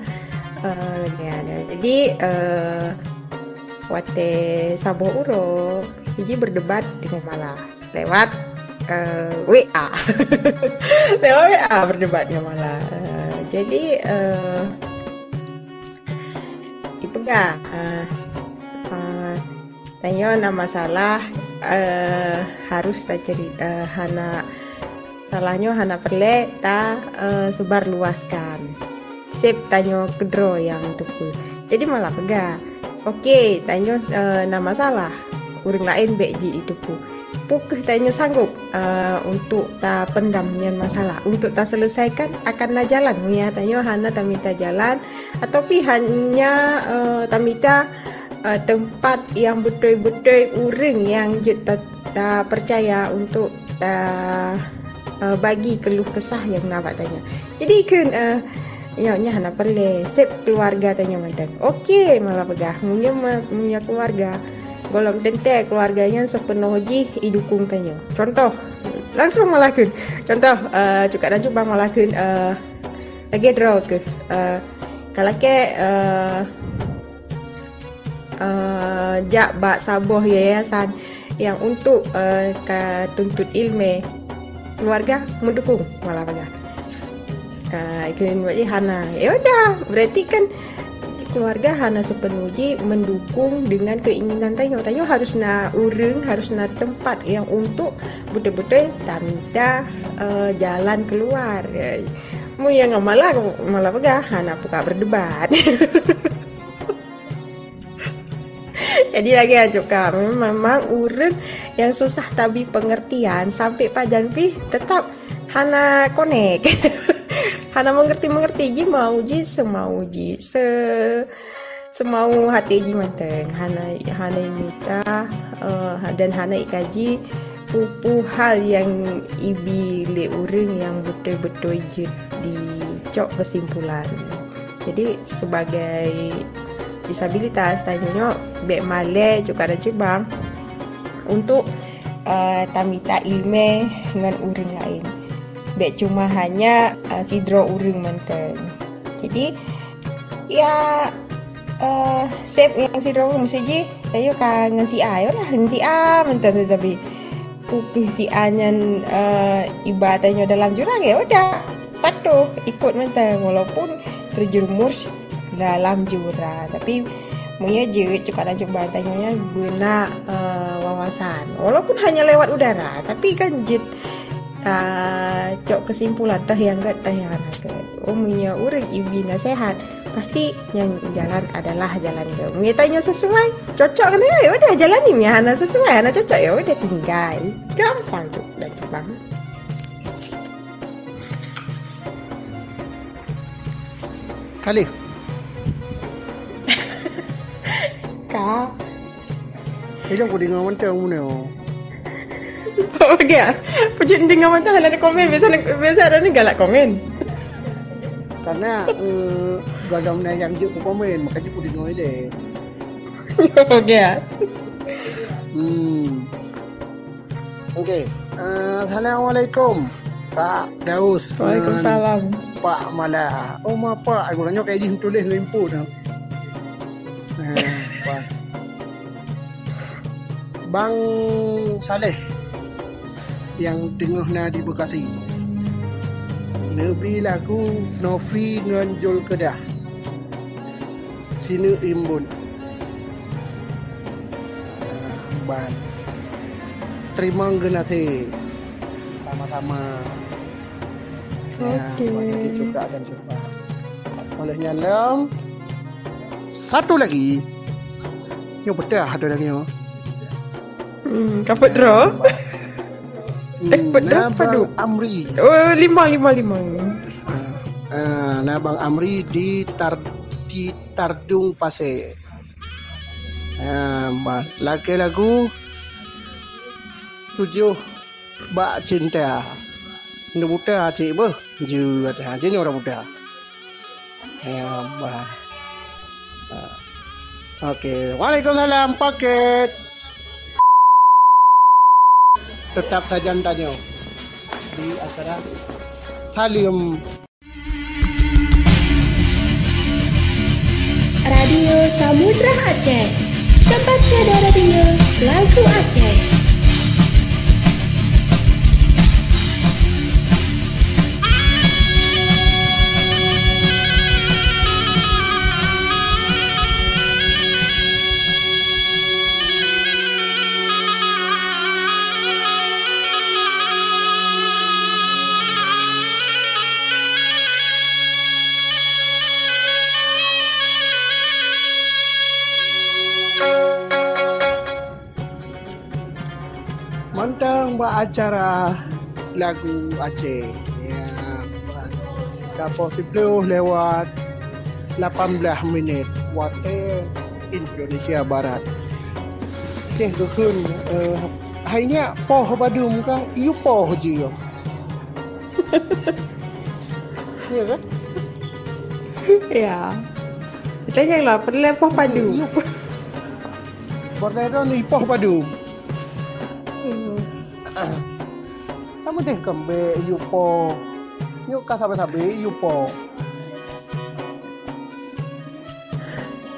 lagi ada. Jadi wate sabo uro hiji berdebat dengan malah lewat WA lewat WA berdebatnya malah jadi dipegang tanya nama masalah harus tak cerita hana salahnya hana perle tak sebar luaskan sip tanya kedro yang tupu jadi malah pegang oke tanya nama masalah urang lain beji itu pukeh tanya sanggup untuk tak pendamnya masalah untuk tak selesaikan akan jalan ya tanya hana tamita jalan atau hanya tamita tempat yang betul-betul urang yang tak percaya untuk bagi keluh kesah yang nak tanya. Jadi kan nya hana perle sep keluarga tanya macam. Okey malah pegah punya keluarga. Golong tente keluarganya sepenuh idukung tanya. Contoh langsung malahkeun. Contoh juga dan coba malahkeun lagi draw ke kalau ke jak bak saboh yayasan yang untuk tuntut ilmu keluarga mendukung malah pada ikut hana ya udah berarti kan keluarga hana sepenuhnya mendukung dengan keinginan tanya harus na urang harus na tempat yang untuk betul-betul tamita jalan keluar mau yang malah pegah hana buka berdebat. Jadi lagi aja memang urut yang susah tapi pengertian sampai Pak Janpi tetap hana connect. Hana mengerti ji mau ji semau ji semau hati ji manteng. Hana minta dan Hana ikaji pupu hal yang ibi le urang yang betul-betul je dicok kesimpulan. Jadi sebagai disabilitas tanya bek male juga ada bang untuk tamita ilme dengan urang lain. Bek cuma hanya sidro urang manteng. Jadi ya save yang sidro mesti je tayo ka ngan si A yo lah ngan si A manteng tapi pupih si A nyan ibaratnya dalam jurang ya udah patuh ikut manteng walaupun terjerumus dalam jurang tapi munya je juga ada coba tanya guna wawasan walaupun hanya lewat udara tapi kan jit cok kesimpulan tah yang munya urang ibi nasihat pasti yang jalan adalah jalan ke munya tanya sesuai cocok kan ya udah jalani ya hana sesuai hana cocok ya udah tinggal gampang tuh dan bang. Khalif Kak Ini aku dengar mantap mu ni. Okay, pujuk dengar mantap ada komen biasa ada ni galak komen. Karena gagam na yang je aku komen makanya aku dengar dia. Okay. Okay. Assalamualaikum Pak Daus. Waalaikumsalam. Pak Mala. Oh ma Pak, aku nanya kayak jin tulis limpu dah. Pak. Bang Saleh yang tengah na di Bekasi. Nabi lagu Novi nganjul Kedah. Sini imbun. Ban. Terima kasih. Sama-sama. Okey. Kita coba dan coba. Oleh nyalam. Satu lagi. Yang betul ada lagi. Kaput draw. Betul padu. Amri. Oh, 5. Nabang Amri di Tardung Pasir. Lagi lagu 7 Bak Cinta. Ini buta cik ber. Jadi orang buta. Okey. Waalaikumsalam paket. Tetap saja tanya di acara Salim. Radio Samudra Aceh, tempat syada radio lagu Aceh. Mantang buat acara lagu Aceh. Ya, dapat 10 lewat 18 minit waktu Indonesia Barat. Cih dukun hanya poh badum kah? Iu poh je yo. Ya kan? Ya. Kita janganlah perlu poh padu. Bordero ni poh badum. Kamu deh kembe yupo, yuk kasabe yupo.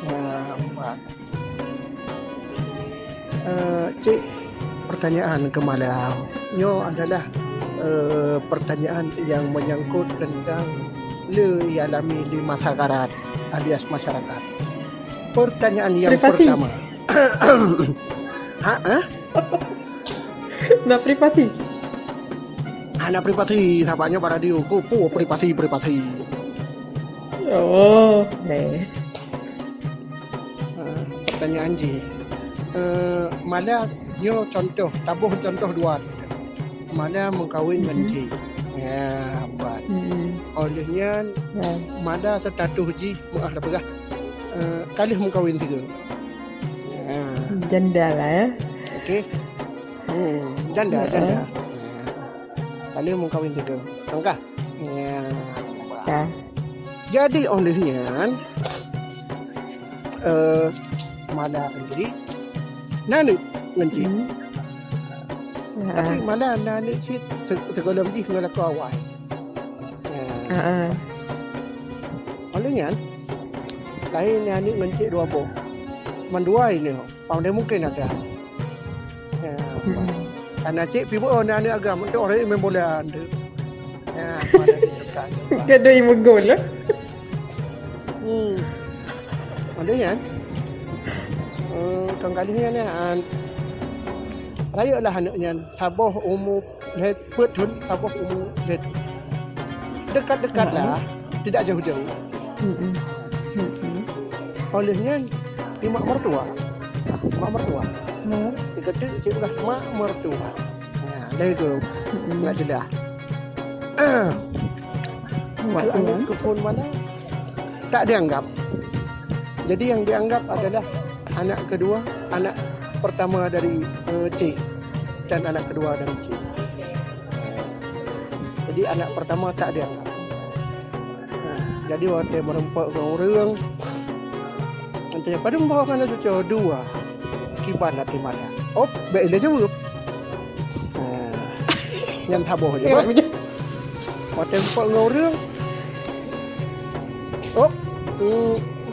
Ya, Mbak. Cik, pertanyaan ke malam. Yo adalah pertanyaan yang menyangkut tentang le alami di masyarakat alias masyarakat. Pertanyaan yang Privasi. Pertama. Nah, privasi. Anak privasi, sahabatnya pada radio. Kupu privasi. Oh, deh. Pertanyaan je. Mana nyo contoh, tabuh contoh dua. Mana mengkawin dengan je. Ya, buat. Olehnya Mada setatuh ji muah dah kali mengkawin 3. Janda lah ya. Okey. Janda. Kali mengkawin 3. Angkah. Ya. Jadi olehnya Mada sendiri nanu ngencik. Tapi mana nanu cik segala mesti ngelaku awal. Olehnya lain nanu ngencik 2 boh. Mandua ini, pandai mungkin ada. Karena cik pibu nanu agam untuk orang yang boleh anda. Pada ditekan. Kedai megol lah. Olehnya kalinya ni raya lah anaknya Sabah umur Pertun Sabah umur dekat-dekat lah, tidak jauh-jauh. Olehnya di mak mertua. Tiga tu cik lah mak mertua. Dari tu nak jedah. Anak kepun mana tak dianggap. Jadi yang dianggap adalah anak kedua, anak pertama dari cik dan anak kedua dari cik. Jadi anak pertama tak dianggap. Jadi waktu merempak ke orang, nanti pada membawa kan cucu 2 kiban hati mana. Oh, baik dia jawab. Yang taboh je. Waktu merempak ke orang, oh,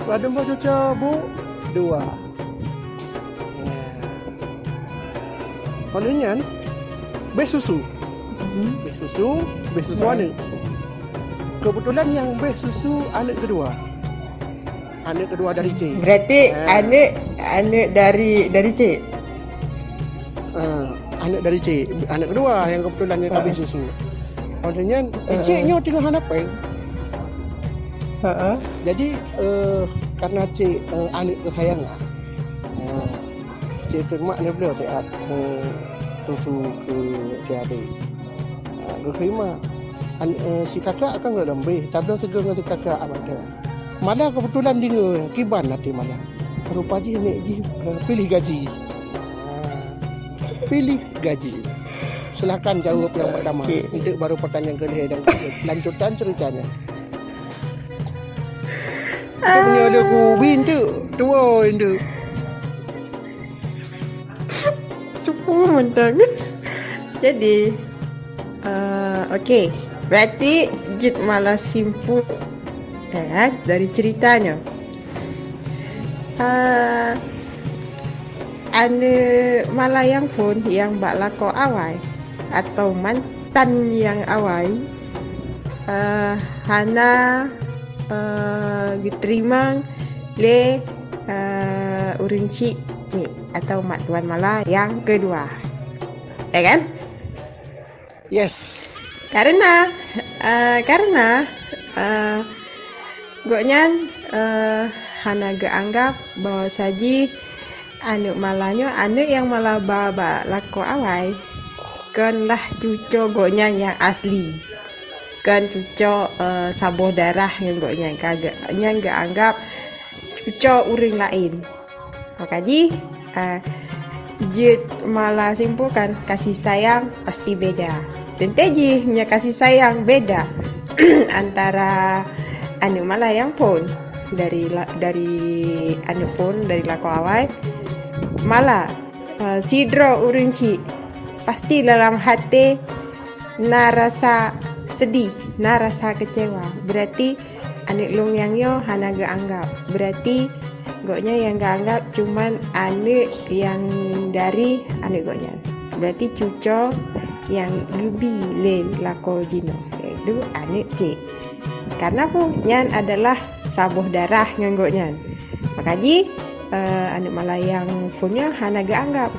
pada membawa cucu 2. Olehnya besusu anak. Kebetulan yang besusu anak kedua dari cik. Berarti anak dari cik. Anak dari cik, anak kedua yang kebetulan yang habis susu. Olehnya ciknya tengah hanapeng. Jadi karena cik anak kesayangan. Cik ke mak ni beliau siap susu ke si adik. Ke khidmat. Si kakak akan enggak lebih. Tapi segera dengan si kakak ada. Malah kebetulan dia kiban nanti malah. Rupa dia ni pilih gaji. Pilih gaji. Silakan jawab yang pertama. Itu baru pertanyaan kedua dan lanjutan ceritanya. Dia punya ada kubin tu. Tua itu. Cukup mentang. Jadi okey. Berarti Jit malah simpul dari ceritanya. Ane malayang pun yang bak lako awal atau mantan yang awal hana diterima le urang cik atau mak tuan mala yang kedua. Ya kan? Yes. Karena goknyan hana anggap bahwa saji anu malanya anu yang malah baba lako awai kan lah cuco goknyan yang asli kan cuco saboh darah yang goknyan kagak yang anggap cuco uring lain. Makaji Jit malah simpulkan kasih sayang pasti beda. Dan teji punya kasih sayang beda antara anu malayang pun dari anu pun dari lako awal malah sidro urunci pasti dalam hati narasa sedih, narasa kecewa. Berarti anu lung yang yo hana ga anggap. Berarti goknya yang ga anggap cuman anu yang dari anu goknya. Berarti cuco yang lebih le lako jino yaitu anak cik. Karena nyan adalah sabuh darah nganggoknya. Makaji anak malayang punya hana ga anggap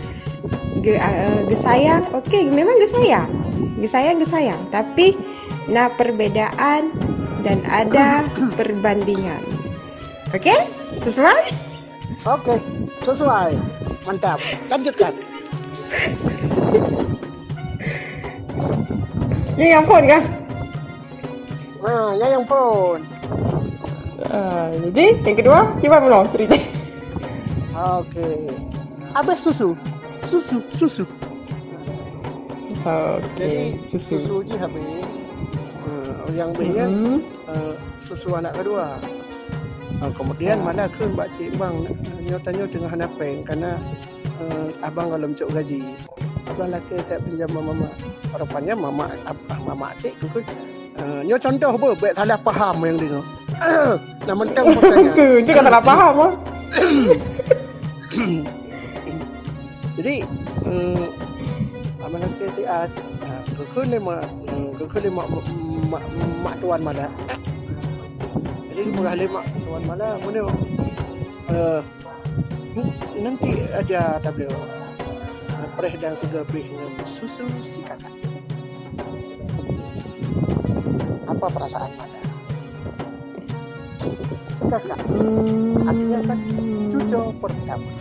gesayang. Okey, memang gesayang. Tapi na perbedaan dan ada perbandingan. Okey, sesuai? Okey, sesuai. Mantap. Lanjutkan. Ini yang phone kah? Yang pun. Jadi yang kedua, cuba belum cerita. Okey. Habis susu. Okey, susu. Susu je habis. Yang B-nya susu anak kedua. Kemudian mana ke Mbak Cik Bang tanya tengah napeng kerana abang kalau mencuk gaji. Abang laki saya pinjam mama. Rupanya mama adik tu kan. Nyo contoh apa? Baik salah faham yang dengar. Nak mentang makanya. Itu kata tak faham ah. Jadi abang laki saya kekun mak tuan malah. Jadi murah lemak tuan malah mana nanti aja tabel perih dan segar perih dengan susu si kakak. Apa perasaan malah? Si kakak artinya kan cucu pertama.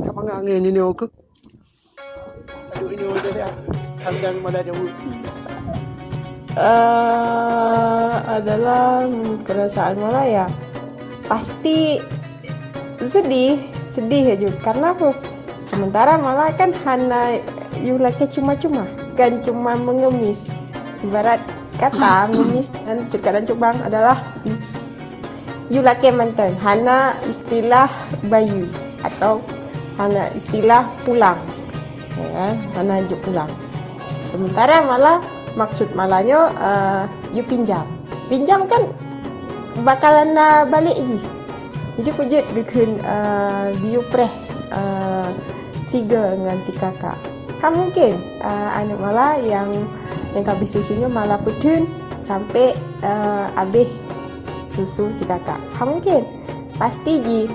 Kamu ngangin ini aku? Aduh ini udah ya. Kandang malah jauh. Adalah perasaan malah ya pasti sedih aja karena apa? Sementara malah kan hana you laki cuma-cuma kan cuma mengemis, ibarat kata mengemis dan kadang cubang adalah you laki mantan hana istilah bayu atau hana istilah pulang ya, hana juk pulang. Sementara malah maksud malahnya you pinjam kan bakalan balik je. Jadi pujut bikin dia preh siga dengan si kakak. Mungkin anak malah yang habis susunya malah putun sampai habis susu si kakak. Mungkin pasti je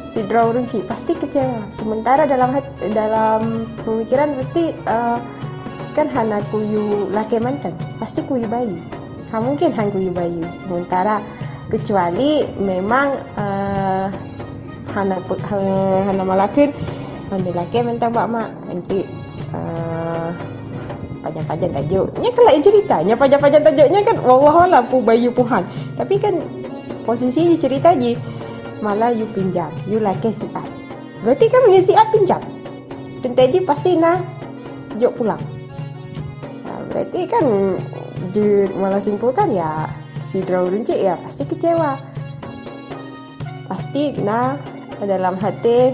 si draw runci pasti kecewa. Sementara dalam pemikiran pasti kan hana kuyu laki mantan pasti kuyu bayi. Mungkin hang kuyu bayi. Sementara kecuali memang hana malakin hana laki mantan mak nanti panjang-panjang tajuknya kalau ceritanya panjang-panjang tajuknya kan wallahualam pu bayi puhan. Tapi kan posisi cerita je malah you pinjam, you laki siap. Berarti kan punya siap pinjam. Tentu pasti jok pulang. Berarti kan malah simpulkan ya si draw runcik ya pasti kecewa. Pasti dalam hati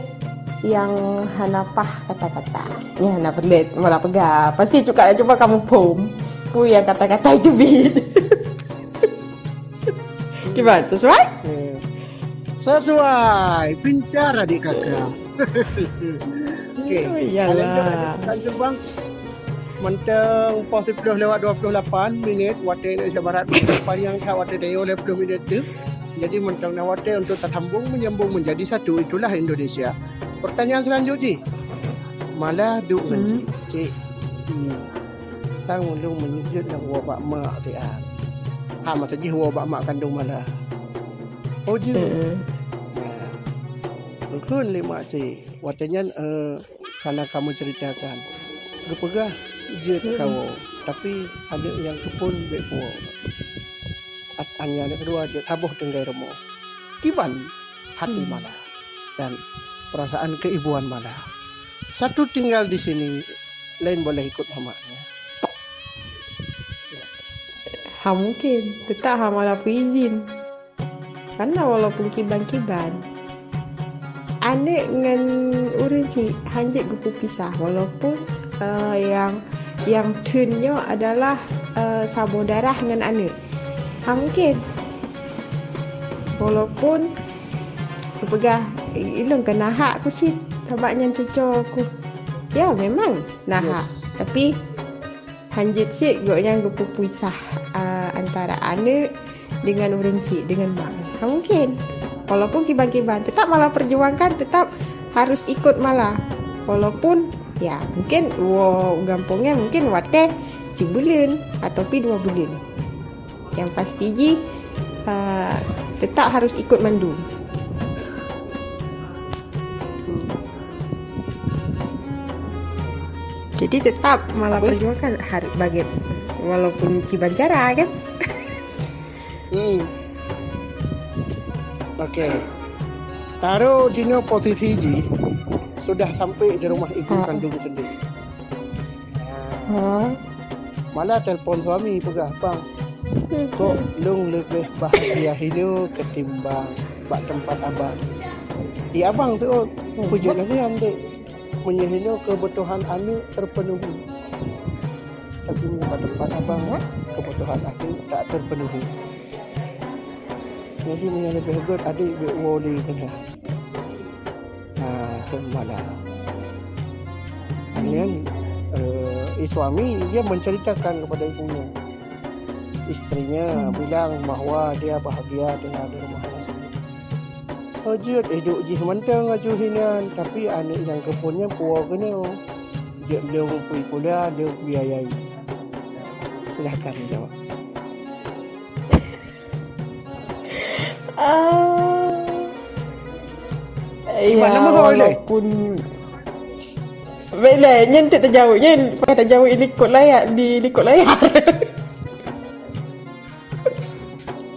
yang hanapah kata-kata. Ya hana pelit malah pegang. Pasti juga coba kamu pu yang kata-kata itu bit. Gimana? Sesuai? Sesuai. Pintar adik kakak. Okey. Iyalah. Lanjut bang. Mentang pos 10 lewat 28 minit Wate Indonesia Barat panjang kat Wate Dayo 20 minit tu. Jadi mentang Wate untuk tersambung menyambung menjadi satu. Itulah Indonesia. Pertanyaan selanjutnya malah duk dengan cik sang ulung menyujud nak wabak mak sihat. Masa je wabak mak kandung malah. Oh je. Mungkin lima cik. Watanya karena kamu ceritakan. Gepegah je kau. Tapi ada yang kepun bepo. Atanya yang kedua je sabuh tenggai remo. Kiban hati malah dan perasaan keibuan malah. Satu tinggal di sini, lain boleh ikut mamanya. Mungkin tetap malah izin. Karena walaupun kiban-kiban anek dengan orang cik hanjit gupu pisah walaupun yang tunnya adalah saudara dengan anak. Mungkin walaupun pegah ilung ke nahak aku sih tabaknya cucu aku. Ya memang nahak. Yes. Tapi hanjit sih goknya gupu pisah antara anak dengan orang cik dengan mak. Mungkin walaupun kiban-kiban tetap malah perjuangkan, tetap harus ikut malah. Walaupun ya mungkin gampangnya mungkin wate si bulan atau 2 bulan. Yang pasti ji tetap harus ikut mandu. Jadi tetap malah Apa? perjuangkan hari bagi walaupun kibancara kan. Okey. Taruh dino posisi ji sudah sampai di rumah ibu kandung sendiri. Malah telefon suami pegah, bang, kok lung lebih bahagia hidup ketimbang bak tempat abang. Di abang tu pujuk lagi ambil menyehino kebutuhan anu terpenuhi. Tapi bak tempat abang kebutuhan aku tak terpenuhi. Jadi punya lebih good adik be woli kena. Semalam. Kemudian suami dia menceritakan kepada ibunya. Istrinya bilang bahawa dia bahagia dengan di rumahnya sendiri. Hajut hidup jih mentang ajuhinan, tapi anak yang kepunnya puak kena. Dia pergi kuliah, dia biayai. Silakan jawab. Ya, nama kau boleh? walaupun belanya tak terjawabnya, pakai terjawab ikut layar di ikut layar.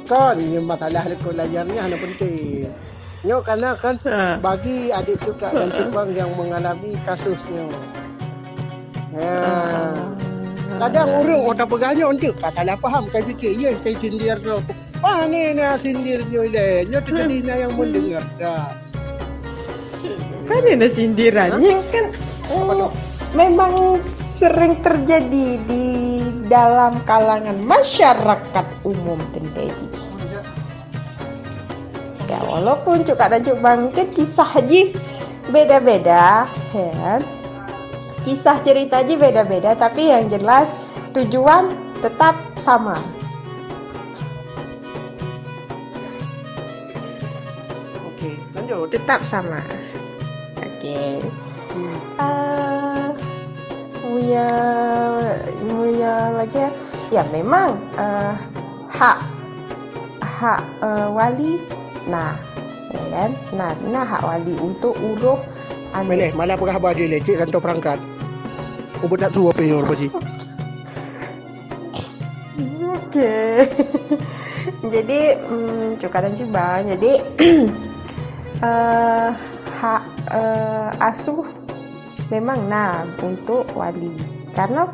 Kan yang masalah lekuk layarnya hanya penting. Nyok karena kan bagi adik juga dan cubang yang mengalami kasusnya. Kadang orang otak pegahnya untuk salah faham kan fikir ya kai sindir tu. Ni sindir je le. Nya terjadi yang mendengar dah. Kan ada sindirannya kan memang sering terjadi di dalam kalangan masyarakat umum terjadi. Ya walaupun cuk ada cuk bangkit kisah haji beda-beda, ya. Kisah cerita haji beda-beda, tapi yang jelas tujuan tetap sama. Okey, lanjut. Tetap sama. Okey. Muya lagi ya memang hak wali ya kan hak wali untuk uruh Boleh, malah pegah dia lecek kantor perangkat. Ubut nak suruh apa yang pasti. Okey. Jadi cuka dan cuba. Jadi hak asuh memang untuk wali. Karena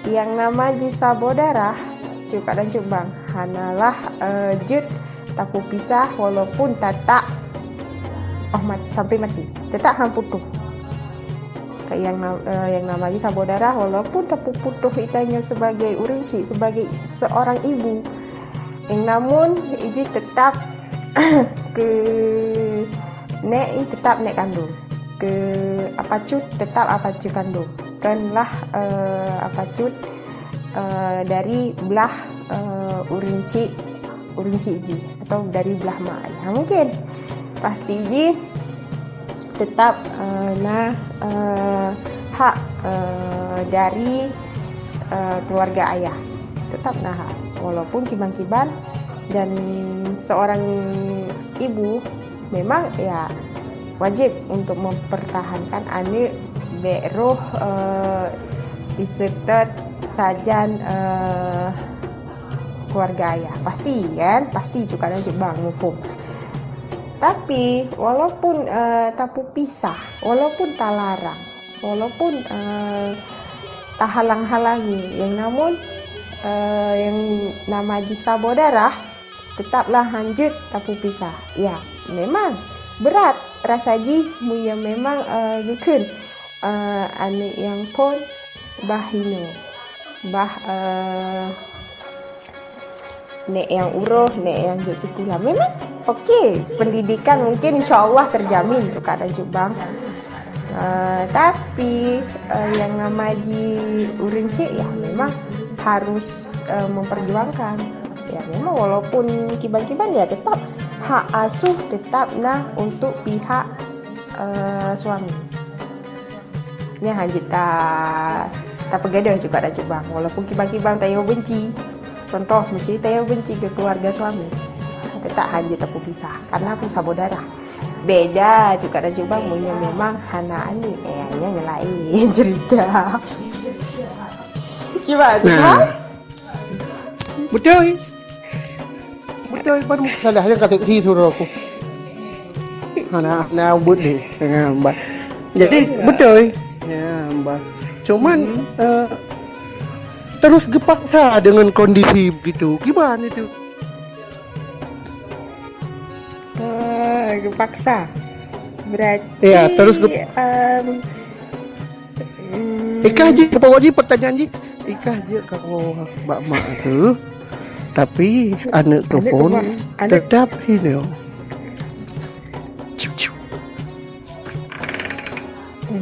yang nama jisabo darah cuka dan cubang hanalah jut tapu pisah walaupun tatak sampai mati tetap putuh. Kayak yang nama jisabo darah walaupun tapu putuh itanya sebagai urinsi sebagai seorang ibu yang namun iji tetap ke nek tetap nek kandung ke apacut tetap apacut kandung kanlah apacut dari belah urinsi iji atau dari belah mak mungkin pasti iji tetap hak dari keluarga ayah tetap walaupun kiban-kiban dan seorang ibu memang ya wajib untuk mempertahankan anak beroh disertai sajan keluarga ayah pasti juga dan bang hukum. Tapi walaupun tapu pisah, walaupun tak larang, walaupun tak halang-halangi, yang namun yang nama jisabo darah tetaplah lanjut tapu pisah. Ya, memang berat rasaji muya memang gukun anak yang pun bahino nek yang uroh nek yang duduk sekolah memang okey pendidikan mungkin insyaallah terjamin untuk keadaan Jubang tapi yang namaji urin sih ya memang harus memperjuangkan ya memang walaupun kiban-kiban ya tetap hak asuh tetap untuk pihak suami nya hanjit tak pegadah juga ada Jubang walaupun kiban-kiban tayo benci contoh mesti tayo benci ke keluarga suami tetap hanya tepu pisah karena pun saudara. Beda juga dan coba punya memang hana ani hanya lain cerita. Gimana? Nah, betul. Baru salahnya kata si suruh aku. Hana buat deh. Jadi betul. Ya, Mbak. Cuman terus gepaksa dengan kondisi begitu. Gimana itu? Paksa berarti ya terus Ikah je pokoknya pertanyaan je Ikah je kalau mbak mak tu tapi anak tu pun tetap hidup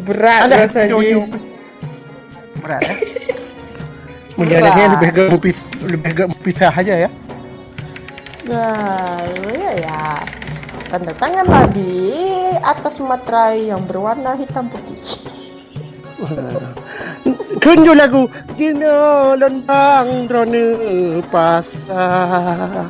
berat rasanya berat menjadinya lebih agak pisah aja ya. Nah ya tanda tanganlah di atas materai yang berwarna hitam putih. Kunjung lagu Cina lontang drone pasar.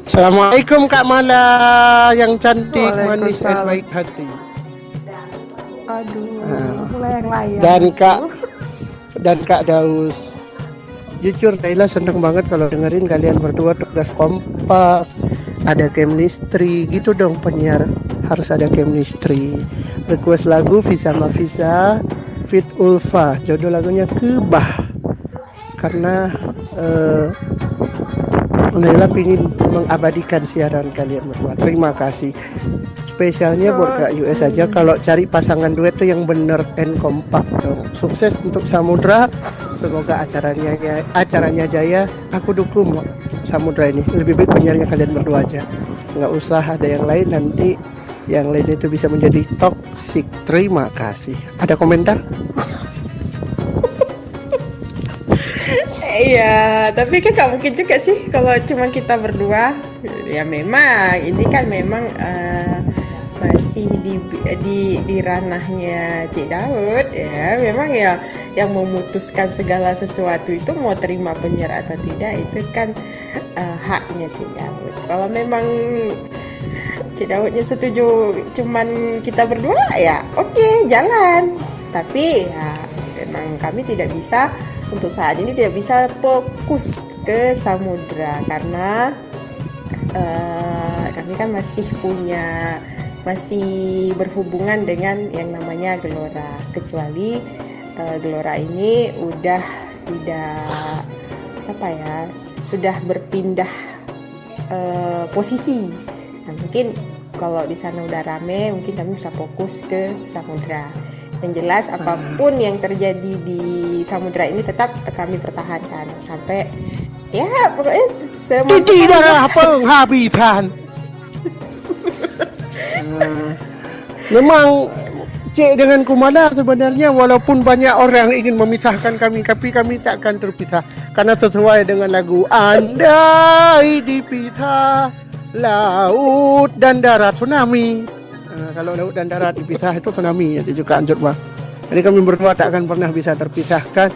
Assalamualaikum Kak Mala yang cantik, manis dan baik hati. Aduh, layang-layang. Dan Kak Daus. Jujur Naila seneng banget kalau dengerin kalian berdua tugas kompak, ada chemistry gitu dong penyiar, harus ada chemistry. Request lagu Visa Mafisa Fit Ulfa, judul lagunya Kebah, karena Naila pingin mengabadikan siaran kalian berdua. Terima kasih. Spesialnya buat Kak US aja, kalau cari pasangan duet tuh yang bener and kompak dong. Sukses untuk Samudra, semoga acaranya jaya. Aku dukung Samudra ini. Lebih baik penyiarnya kalian berdua aja, nggak usah ada yang lain, nanti yang lain itu bisa menjadi toxic. Terima kasih. Ada komentar? Iya, tapi kan gak mungkin juga sih kalau cuma kita berdua. Ya memang ini kan memang masih di ranahnya Cik Daud ya. Memang ya yang memutuskan segala sesuatu itu mau terima penyiar atau tidak itu kan haknya Cik Daud. Kalau memang Cik Daudnya setuju cuman kita berdua ya oke, jalan. Tapi ya memang kami tidak bisa, untuk saat ini tidak bisa fokus ke Samudra karena kami kan masih berhubungan dengan yang namanya Gelora, kecuali Gelora ini udah tidak sudah berpindah posisi. Nah, mungkin kalau di sana udah rame mungkin kami bisa fokus ke Samudra. Yang jelas apapun yang terjadi di Samudra ini tetap kami pertahankan sampai ya pokoknya tidak penghabisan. Memang Cik dengan Kumala sebenarnya walaupun banyak orang ingin memisahkan kami, tapi kami tak akan terpisah karena sesuai dengan lagu Andai Dipisah Laut dan Darat Tsunami. Kalau laut dan darat dipisah itu tsunami, itu juga anjur bang. Jadi kami berdua tak akan pernah bisa terpisahkan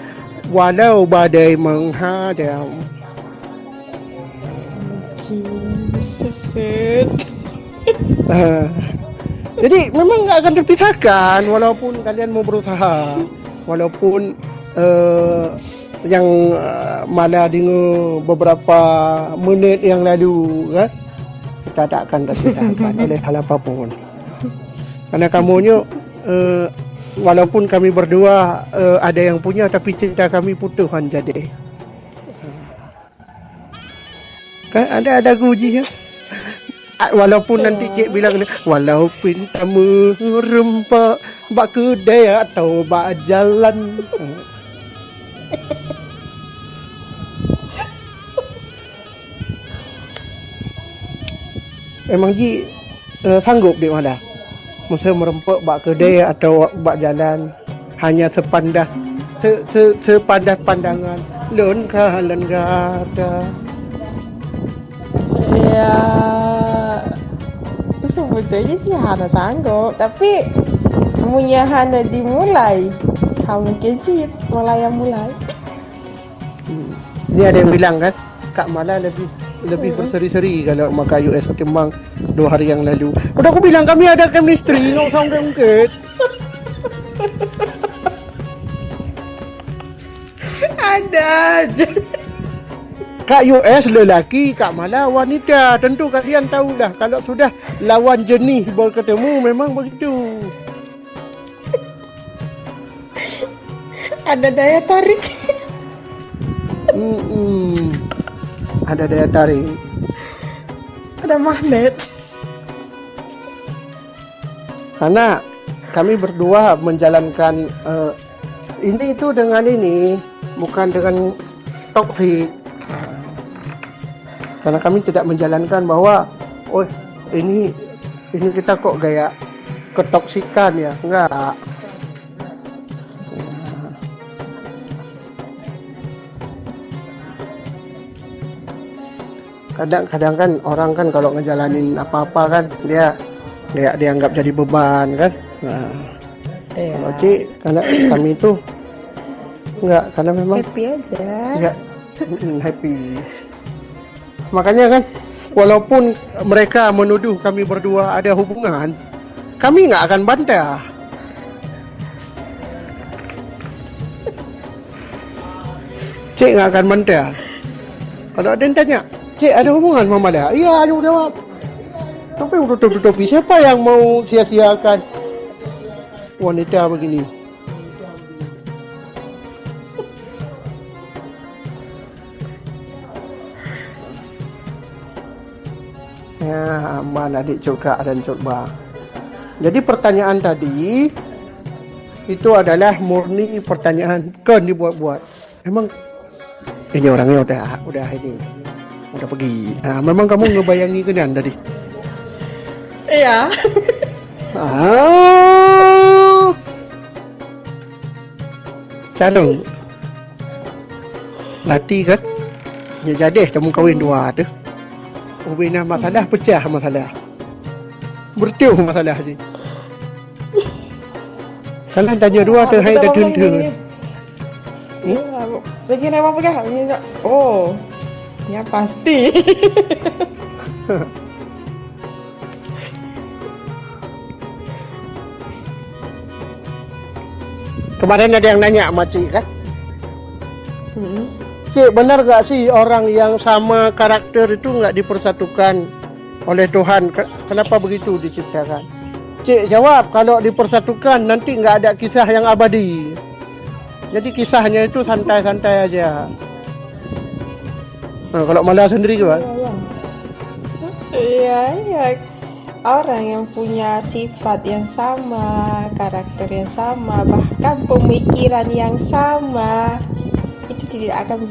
walau badai menghadang. Jadi memang nggak akan terpisahkan walaupun kalian mau berusaha, walaupun yang malah dengar beberapa menit yang lalu kan, kita tak akan terpisahkan oleh hal apapun. Karena kamunya walaupun kami berdua ada yang punya, tapi cinta kami putuhan jadi. Kan ada gujinya. Walaupun nanti Cik bilang walaupun tak merempak bak kedai atau bak jalan. Emang Ji sanggup di mana? Masa merempak bak kedai atau bak jalan hanya sepandas pandangan lon kata. Ya sebetulnya sih Hana sanggup, tapi punya Hana dimulai mungkin sih mulai. Ini ada yang bilang kan, Kak Mala lebih berseri-seri kalau makan US ketimbang 2 hari yang lalu. Udah aku bilang kami ada chemistry, nggak usah ungkit. Ada aja. Kak US lelaki, Kak Mala wanita. Tentu kalian tahulah kalau sudah lawan jenis berketemu memang begitu. Ada daya tarik. Ada daya tarik. Ada magnet. Karena kami berdua menjalankan ini itu dengan ini, bukan dengan toksik. Karena kami tidak menjalankan bahwa ini kita kok gaya ketoksikan ya, enggak. Kadang-kadang kan orang kan kalau ngejalanin apa-apa kan dia dianggap jadi beban kan. Nah, kalau Ci, karena kami itu enggak, karena memang happy aja. Enggak, happy. Makanya kan, walaupun mereka menuduh kami berdua ada hubungan, kami nggak akan bantah. Cik nggak akan bantah. Kalau ada yang tanya, Cik ada hubungan sama dia? Iya, aku jawab. Tapi tutup-tutupi, siapa yang mau sia-siakan wanita begini? Ya, mana adik Cuk dan Cuk Bang. Jadi pertanyaan tadi itu adalah murni pertanyaan, bukan dibuat-buat. Emang ini orangnya udah pergi. Nah, memang kamu ngebayangi kan tadi? Iya. Calon latih kan? Ya jadi kamu kawin 2 tu. Ubinah masalah, pecah masalah. Bertiuh masalah je. Kalau tanya 2 tu hai dah tentu. Lagi nama apa kah? Oh, ya pasti. Kemarin ada yang nanya sama Cik kan? Cik, benar gak sih orang yang sama karakter itu gak dipersatukan oleh Tuhan? Kenapa begitu diciptakan? Cik jawab, kalau dipersatukan nanti gak ada kisah yang abadi. Jadi kisahnya itu santai-santai aja. Nah, kalau Mala sendiri gimana? Iya. Orang yang punya sifat yang sama, karakter yang sama, bahkan pemikiran yang sama, itu tidak akan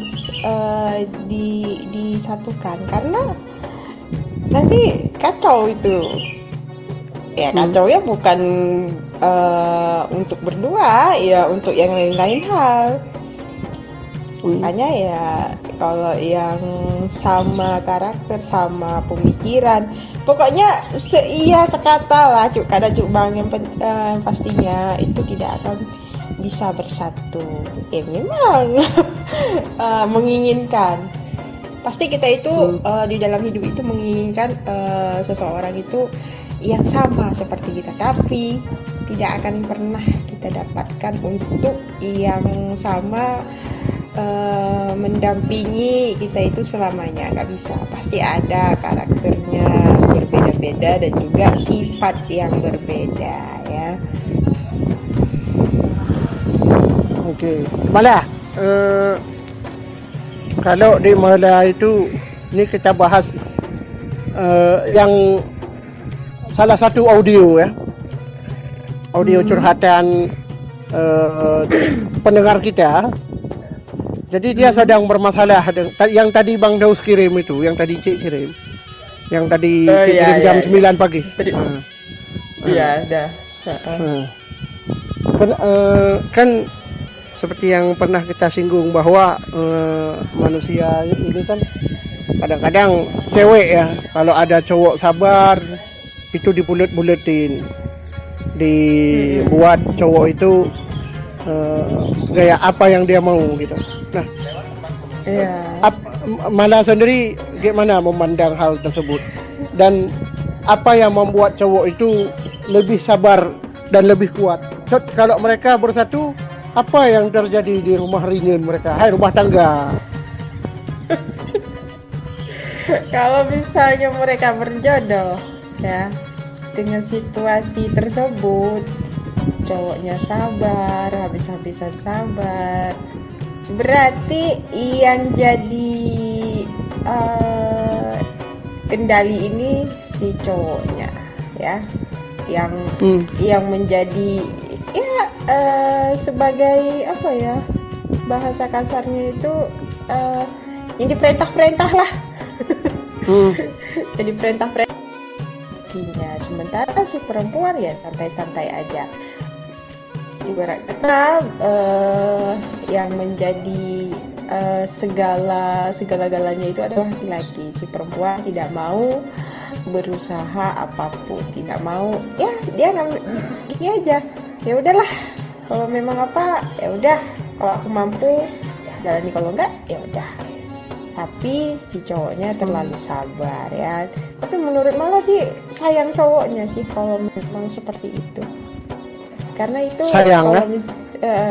disatukan karena nanti kacau itu. Ya kacau ya bukan untuk berdua, ya untuk yang lain-lain hal. Makanya ya kalau yang sama karakter, sama pemikiran, pokoknya seia sekata lah Cuk Bang yang pastinya itu tidak akan bisa bersatu. Ya memang menginginkan. Pasti kita itu di dalam hidup itu menginginkan seseorang itu yang sama seperti kita, tapi tidak akan pernah kita dapatkan untuk yang sama mendampingi kita itu selamanya, nggak bisa. Pasti ada karakternya berbeda-beda dan juga sifat yang berbeda ya. Oke, Mala, kalau di Mala itu ini kita bahas yang salah satu audio ya, audio curhatan pendengar kita. Jadi dia sedang bermasalah yang tadi Bang Daus kirim itu, yang tadi Cik kirim. Yang tadi Cik kirim jam 9 pagi. Iya, dah. Kan seperti yang pernah kita singgung bahwa manusia ini kan kadang-kadang cewek ya, kalau ada cowok sabar itu dibulet-buletin, dibuat cowok itu gaya apa yang dia mau gitu. Nah, Iya. Mala sendiri gimana memandang hal tersebut? Dan apa yang membuat cowok itu lebih sabar dan lebih kuat? So, kalau mereka bersatu, apa yang terjadi di rumah reunion mereka? Hai, rumah tangga. Kalau misalnya mereka berjodoh, ya, dengan situasi tersebut, cowoknya sabar, habis-habisan sabar, berarti yang jadi kendali ini si cowoknya, ya, yang menjadi ya sebagai apa ya, bahasa kasarnya itu ini perintah-perintah lah. Jadi perintah-perintah. Sementara si perempuan ya santai-santai aja. Ibarat kata yang menjadi segala-galanya itu adalah laki-laki. Si perempuan tidak mau berusaha apapun, tidak mau, ya dia gini aja. Ya udahlah, kalau memang apa ya udah, kalau aku mampu jalani, kalau enggak ya udah. Tapi si cowoknya terlalu sabar ya. Tapi menurut malah sih sayang cowoknya sih kalau memang seperti itu. Karena itu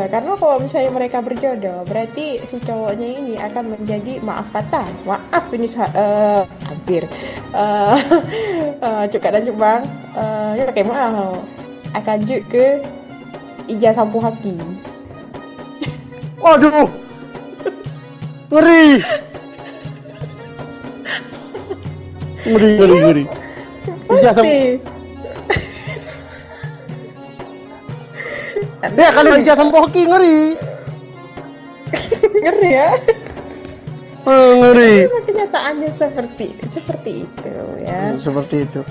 karena kalau misalnya mereka berjodoh, berarti si cowoknya ini akan menjadi maaf ini hampir Cukak dan Cukbang ya pakai maaf akan juk ke ijazah sampu haki. Waduh, ngeri. Pasti. Ya kalau ijazah sampo hoki ngeri. Ngeri ya. Ngeri. Memang kenyataannya seperti itu ya. Seperti itu.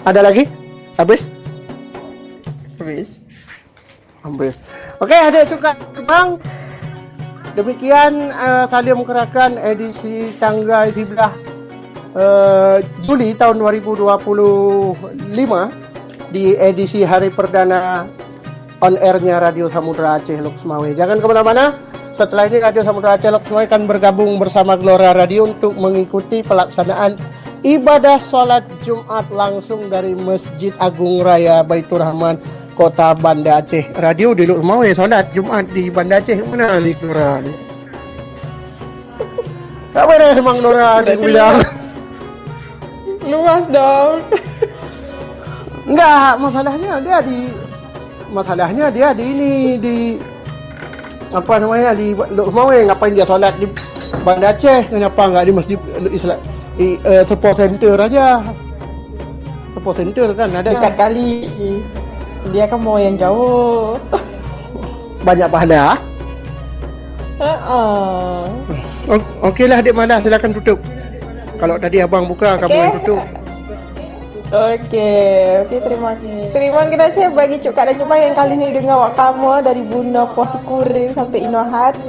Ada lagi? Habis. Oke, ada Cukak Bang. Demikian Salim Kerakan edisi tanggal 17 Juli tahun 2025 di edisi hari perdana on airnya Radio Samudra Aceh Loksmawe. Jangan kemana-mana. Setelah ini Radio Samudra Aceh Loksmawe akan bergabung bersama Gelora Radio untuk mengikuti pelaksanaan ibadah sholat Jumat langsung dari Masjid Agung Raya Baitur Rahman Kota Banda Aceh. Radio di Loksmawe sholat Jumat di Banda Aceh. Mana di Gelora? Tak boleh semang Gelora bilang. Luas dong. Enggak, masalahnya dia di apa namanya, di Loksmawe. Ngapain dia solat di Banda Aceh? Kenapa enggak di Masjid Islam Support Center aja? Support Center kan ada. Dekat kali. Dia kan mau yang jauh. Banyak pahala. Okeylah Adik Mala, silakan tutup. Kalau tadi abang buka, kamu yang tutup. Oke, terima kasih bagi Cukak dan Cukbang yang kali ini dengar wak kamu dari Bunda Posi Kuring sampai Inohat.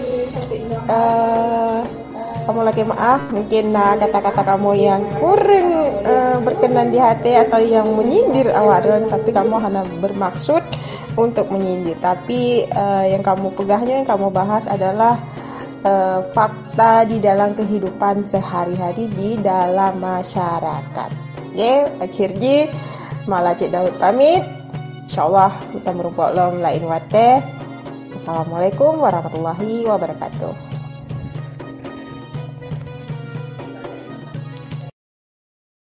Kamu lagi maaf, mungkin kata-kata kamu yang kurang berkenan di hati atau yang menyindir awak, tapi kamu hanya bermaksud untuk menyindir. Tapi yang kamu pegahnya, yang kamu bahas adalah fakta di dalam kehidupan sehari-hari di dalam masyarakat. Akhirnya malah Cik Daud pamit. InsyaAllah kita merupakan lain wate. Assalamualaikum warahmatullahi wabarakatuh.